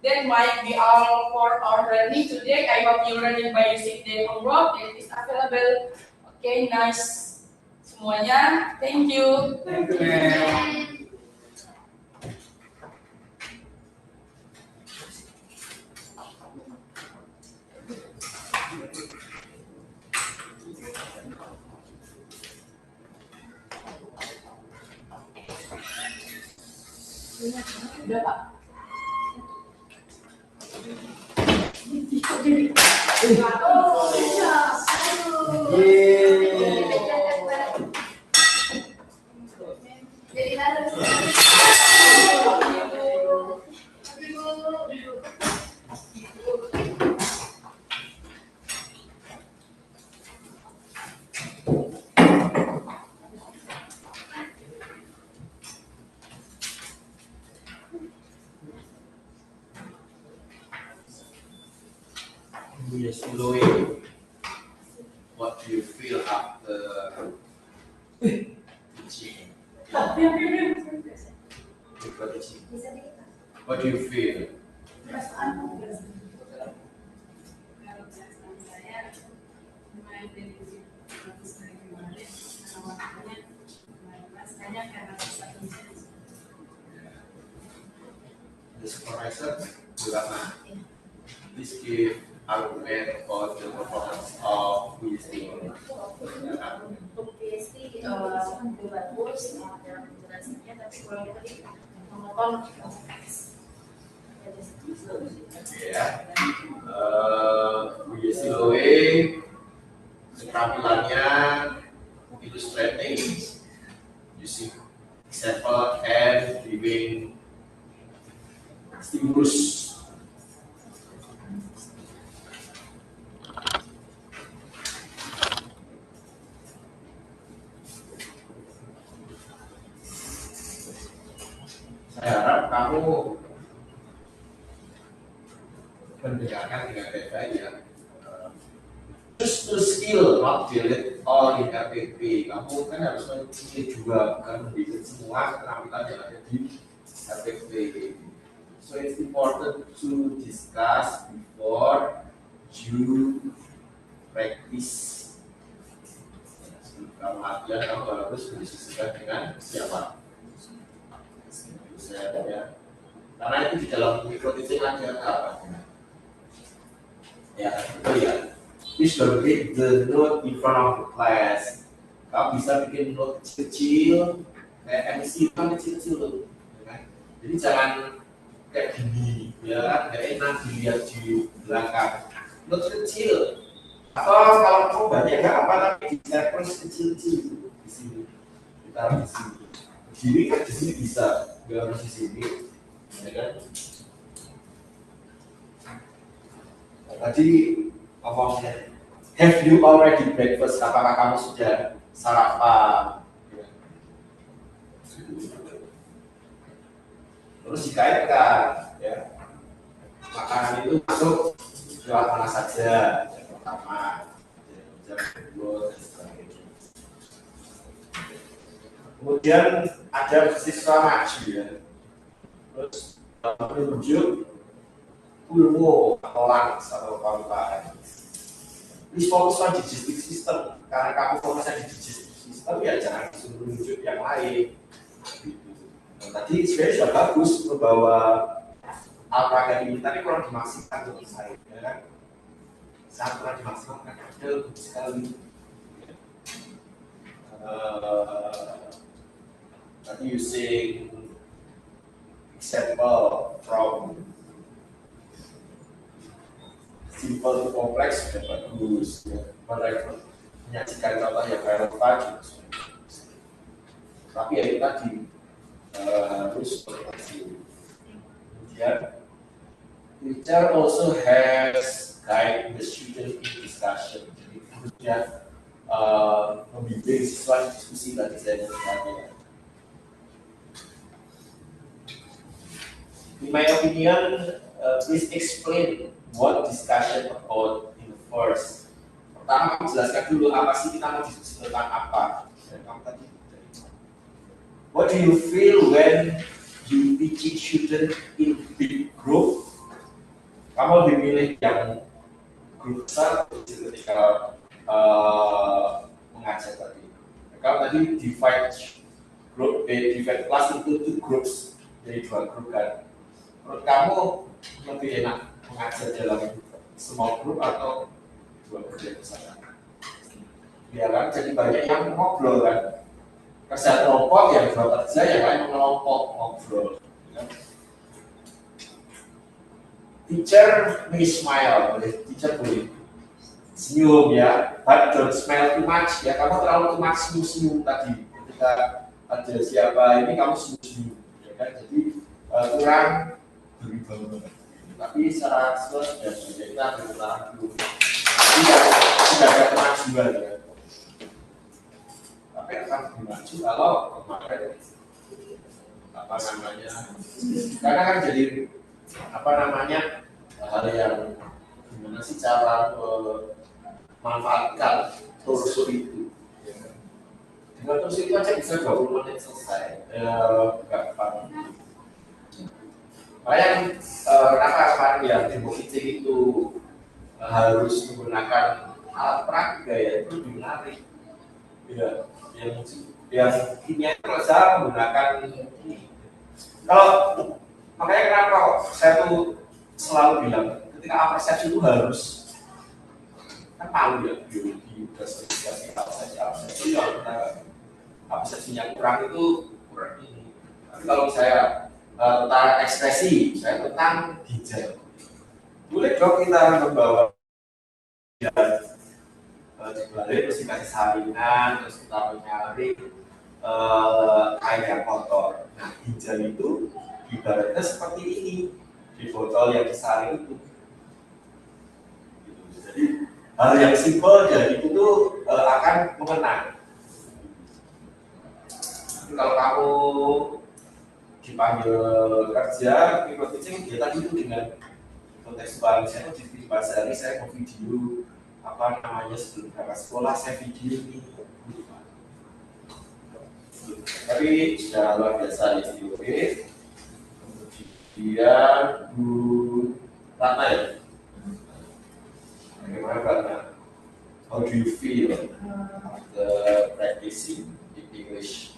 That might be all for our learning today. I hope you learning by using the homework. It is available. Okay, nice semuanya. Thank you. Thank you, ma'am. Udah Pak. Jadi harus. Yes, Louis, what do you feel after teaching? What do you feel? The supervisor, Bulama, please give argument about the performance of PhD. Untuk PhD bagus, dalam penjelasannya, tapi kalau tadi menonton Ya, PhD Loe keterampilannya illustrating, using example and giving stimulus. Saya harap kamu mendengarkan dengan baik ya. Just to skill, not delete all in RPP. Kamu kan harus mencari juga, bukan mendidik semua keterampilan yang ada di RPP. So it's important to discuss before you practice. Sebelum kamu latihan, kamu harus berdiskusikan dengan siapa? Ya. Karena itu di dalam mikroteaching ada apa? Ya, itu ya. Please don't read the note in front of the class. Kamu bisa bikin note kecil, kayak MC kan kecil-kecil loh. Jadi jangan kayak gini, ya kan? Kayak enak dilihat di belakang. Note kecil. Atau kalau kamu banyak apa tapi di sequence kecil-kecil di sini. Kita di sini. Jadi kan di sini bisa. Gak harus di sini, ya kan? Tadi ngomongnya, have you already breakfast? Apakah kamu sudah sarapan? terus dikaitkan ya, makanan itu masuk lewat mana saja, yang pertama, yang kedua, dan sebagainya. Kemudian ada siswa maju ya, terus menunjuk pulmo atau lungs atau paru-paru. Please fokus on digestive system, karena kamu fokusnya di digestive system ya jangan disuruh menunjuk yang lain. Nah, tadi sebenarnya sudah bagus membawa olahraga ini, tapi kurang dimaksimalkan untuk saya, ya kan? Sangat kurang dimaksimalkan, ada sekali. Tadi using example from simple to complex sudah bagus, ya. Mereka menyajikan contoh yang relevan juga. Tapi ya itu tadi harus berhasil. Kemudian teacher also has guide the student in discussion. Jadi gurunya membimbing siswa diskusi tadi saya mengatakan. In my opinion, please explain what discussion about in the first. Pertama, kamu jelaskan dulu apa sih kita mau diskusi tentang apa. Kamu tadi. What do you feel when you teach student in big group? Kamu lebih milih yang grup besar ketika mengajar tadi. Kamu tadi divide kelas into two groups, jadi 2 grup kan. Menurut kamu lebih enak mengajar dalam small group atau 2 grup yang besar? Ya kan, jadi banyak yang ngobrol kan. Kerja kelompok yang 2 kerja, yang lain mengelompok ngobrol. Ya. Teacher may smile, teacher boleh senyum ya, but don't smile too much ya. Kamu terlalu too much senyum tadi. Ketika ada siapa ini kamu senyum, ya kan? Jadi kurang berwibawa. Tapi secara sudah kita bertahan dulu. Tidak ada kemajuan ya. Tapi akan maju kalau kemarin apa namanya? Karena kan jadi apa namanya hal yang gimana sih cara memanfaatkan torso itu? Dengan torso itu aja bisa 20 menit selesai. Gampang. Makanya kenapa kemarin ya demo teaching itu harus menggunakan alat peraga ya, itu lebih menarik. Ya, yang kimia itu saya menggunakan ini. Kalau makanya kenapa saya tuh selalu bilang ketika apresiasi itu harus kan malu ya biologi apresiasi ya apresiasinya kurang itu kurang ini. Tapi kalau saya tentang ekspresi, saya tentang ginjal. Boleh dong kita membawa dibalik terus dikasih salinan, terus kita menyaring air yang kotor. Nah, ginjal itu ibaratnya seperti ini di botol yang disaring itu. Jadi hal yang simpel dari itu tuh akan mengenang. Tapi kalau kamu dipanggil kerja, ikut teaching, ya tadi itu dengan kontekstual. Saya di Pasari, saya mau video apa namanya sebelum berangkat sekolah, saya video ini. Tapi sudah luar biasa di video. Kemudian Bu Ratna ya. Bagaimana Ratna? How do you feel after practicing in English?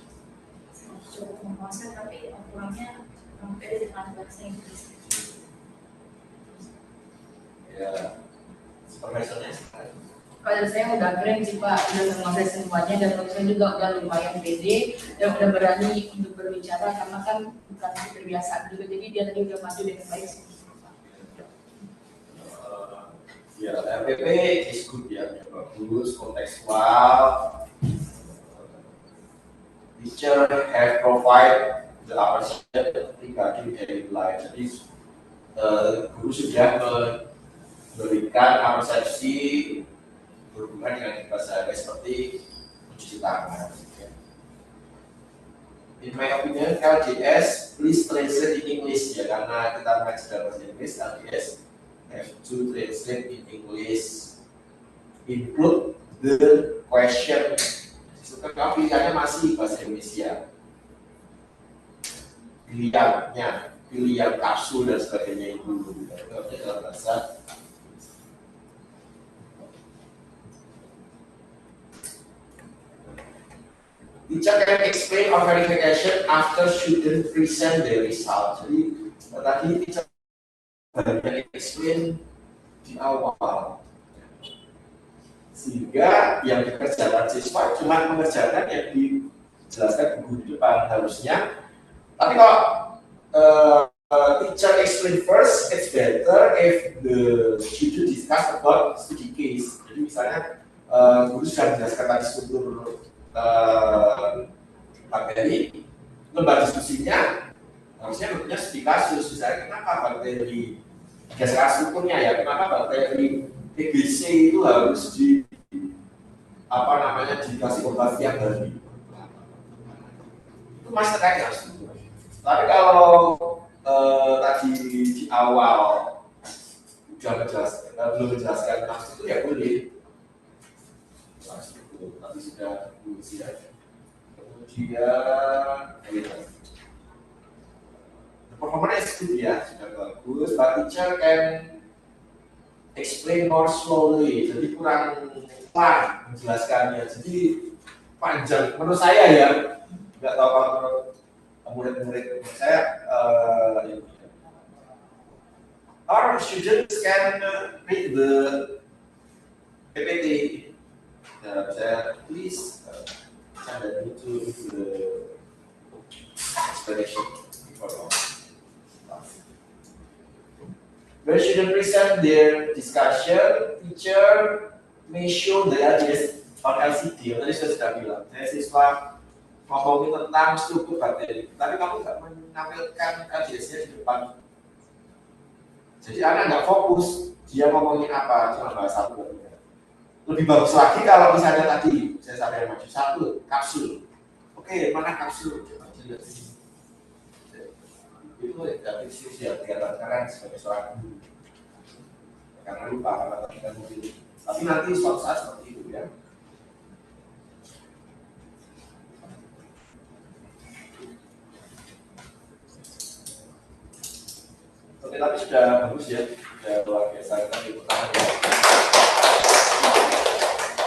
Cukup memuaskan, tapi kurangnya beda dengan bahasa Inggris. Ya, supervisornya sekarang. Kalau saya udah keren sih Pak, udah menguasai semuanya dan menurut saya juga udah lumayan pede dan udah berani untuk berbicara karena kan bukan terbiasa juga, jadi dia tadi udah maju dengan baik sih. Ya, RPP is good ya, bagus, kontekstual. Teacher have provide the appreciation regarding daily life. Jadi guru sudah memberikan apresiasi berhubungan dengan bahasa seperti mencuci tangan. In my opinion, LJS please translate in English ya, karena kita mengajar dalam bahasa Inggris. LJS have to translate in English, include the question. Sekarang pilihannya masih bahasa Indonesia, pilihan kapsul dan sebagainya itu dalam bahasa. Teacher can explain on verification after student present the result. Jadi tadi teacher banyak explain di awal, sehingga yang dikerjakan siswa cuma mengerjakan yang dijelaskan guru di depan harusnya. Tapi kalau teacher explain first, it's better if the student discuss about study case. Jadi misalnya guru sudah menjelaskan tadi struktur bakteri, lembar diskusinya harusnya bentuknya studi kasus. Misalnya kenapa bakteri berdasarkan strukturnya ya, kenapa bakteri TBC itu harus dikasih obat tiap hari, itu masih terkait dengan struktur. Tapi kalau tadi di awal belum menjelaskan tentang struktur ya boleh. Tapi sudah bagus ya. Kemudian performanya good ya, sudah bagus. But teacher can explain more slowly, jadi kurang pelan menjelaskannya, jadi panjang menurut saya ya. Nggak tahu kalau menurut murid-murid saya. Our students can read the PPT. Saya please send it to the explanation before. When students present their discussion, teacher may show the LJS on LCD. Tadi saya sudah bilang, saya siswa ngomongin tentang struktur bakteri, tapi kamu nggak menampilkan LJS-nya di depan. Jadi anak nggak fokus dia ngomongin apa, cuma bahas satu. Lebih bagus lagi kalau misalnya tadi saya sampai maju satu kapsul. Oke, mana kapsul? Coba dilihat sini. Itu dari sisi yang kelihatan keren sebagai seorang guru. Karena lupa karena tadi kan mobil. Tapi nanti suatu saat seperti itu ya. Oke, tapi sudah bagus ya, sudah luar biasa. Kita ikutan ya.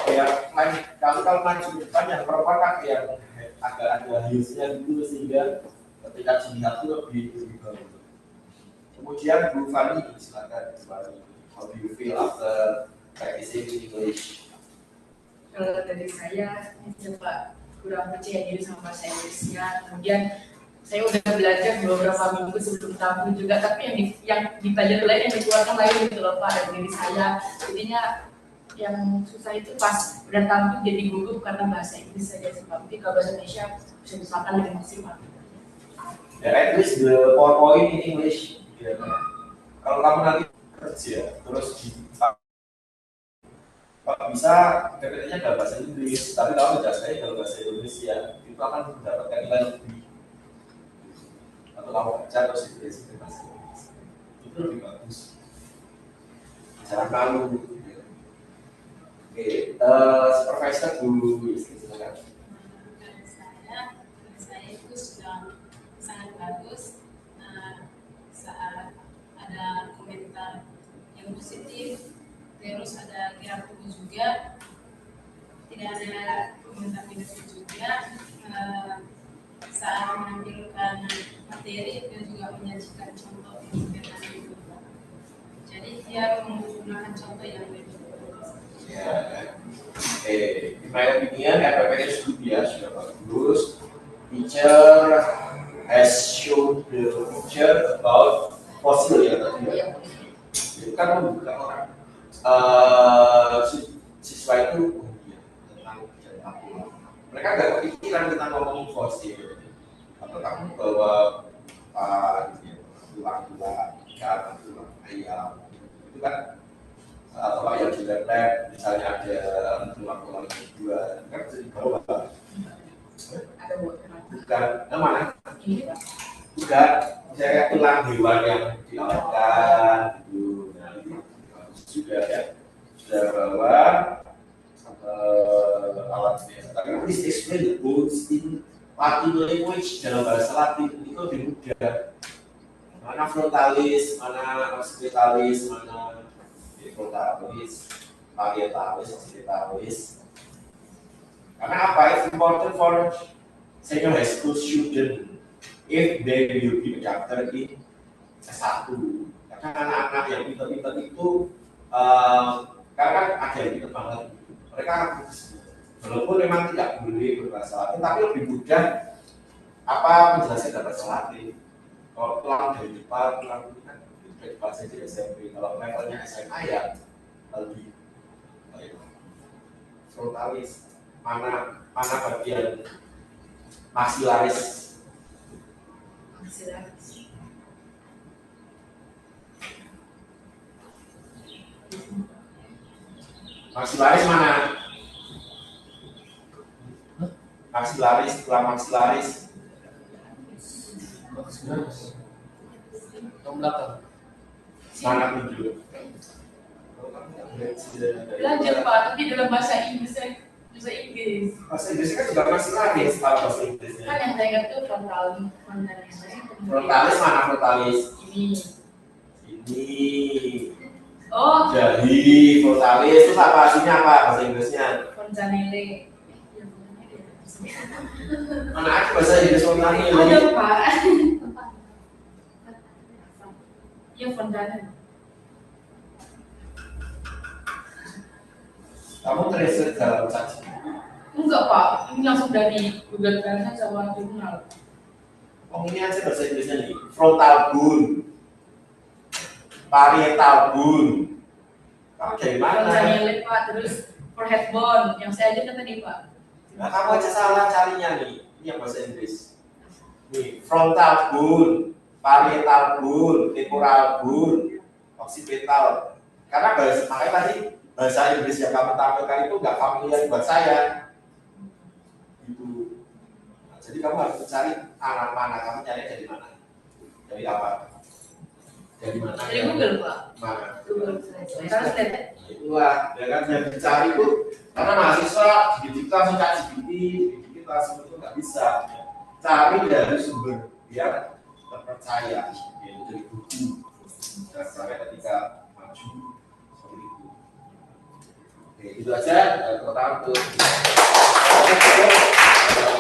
Yang lain, kalau maju ke depan yang perempuan yang agak ada hiusnya dulu sehingga ketika dilihat itu lebih bagus. Kemudian Bu Fani, silakan Bu Fani. How do you feel after practicing English? Kalau dari saya coba kurang percaya diri sama bahasa Inggrisnya. Kemudian saya udah belajar beberapa minggu sebelum tampil juga, tapi yang dipelajari lain yang dikeluarkan lain gitu loh Pak dari diri saya. Jadinya yang susah itu pas udah tampil jadi gugup karena bahasa Inggris saja sih Pak. Tapi kalau bahasa Indonesia bisa misalkan lebih maksimal. Ya, at least the PowerPoint in English. Ya. Kalau kamu nanti kerja terus kalau bisa PPT-nya dalam bahasa Inggris, tapi kalau menjelaskannya dalam bahasa Indonesia, itu akan mendapatkan nilai lebih. Atau kamu baca terus Inggris bahasa Inggris, itu lebih bagus. Jangan malu. Oke, supervisor Bu Yusri, silakan. Saya itu sudah sangat bagus saat ada komentar yang positif, terus ada gerak tubuh juga, tidak ada komentar negatif juga. Saat menampilkan materi dan juga menyajikan contoh implementasi. Jadi dia menggunakan contoh yang lebih. Ya, in my opinion, FPP sudah bagus. Teacher has shown the picture about fossil ya tadi ya. Itu kan membuka orang. Siswa itu tentang apa? Mereka nggak kepikiran tentang ngomongin fosil. Atau kamu bawa tulang-tulang ikan, tulang ayam, itu kan. Atau yang di lab misalnya ada tulang-tulang kedua kan bisa dibawa. atau Bukan, mana? ini Pak? Bukan, saya tulang hewan yang diawetkan gitu. Nah, ini bagus juga ya. Sudah bawa alatnya. Tapi please explain the bones in Latin language dalam bahasa Latin itu lebih mudah. Mana frontalis, mana occipitalis, mana frontalis, parietalis, occipitalis. Karena apa? It's important for senior high school student if they will be a doctor in S1. Karena anak-anak yang pintar-pintar itu karena ada yang pintar banget, mereka walaupun memang tidak boleh berbahasa Latin, tapi lebih mudah menjelaskan dalam bahasa Latin. Kalau pulang dari Jepang, pulang dari Jepang saja di SMP. Kalau levelnya SMA ya lebih frontalis. Mana bagian maxillaris. Maxillaris mana? Maxillaris, tulang maxillaris. Yang belakang. Mana tunjuk? Belajar Pak, tapi dalam bahasa Inggris. Bahasa Inggris kan juga maxillaris kalau bahasa Inggrisnya. Kan yang saya ingat itu frontalis. Frontalis mana frontalis? Ini. Oh. Jadi frontalis itu apa artinya apa bahasa Inggrisnya? Fontanelle. Mana ada bahasa Inggris fontanelle? Ada Pak. Ya fontanelle. Kamu terreset dalam saksi? Enggak Pak, ini langsung dari gugatannya sama jurnal. Oh ini aja bahasa Inggrisnya nih, frontal bone, parietal bone. Kamu dari mana? Fontanelle Pak, terus forehead bone, yang saya aja tadi Pak. Nah kamu aja salah carinya nih, ini yang bahasa Inggris. Nih, frontal bone, parietal bone, temporal bone, occipital. Karena makanya tadi bahasa Inggris yang kamu tampilkan itu nggak familiar buat saya. Gitu. Nah, jadi kamu harus mencari anak mana, kamu cari dari mana? Dari apa? Dari mana? Dari Google Pak. Mana? Google Translate. Itulah, ya kan yang dicari itu karena mahasiswa sedikit langsung cari sedikit langsung itu nggak bisa. Cari dari sumber biar terpercaya, yaitu dari buku. Dan sampai ketika maju seperti itu. Oke, itu aja total untuk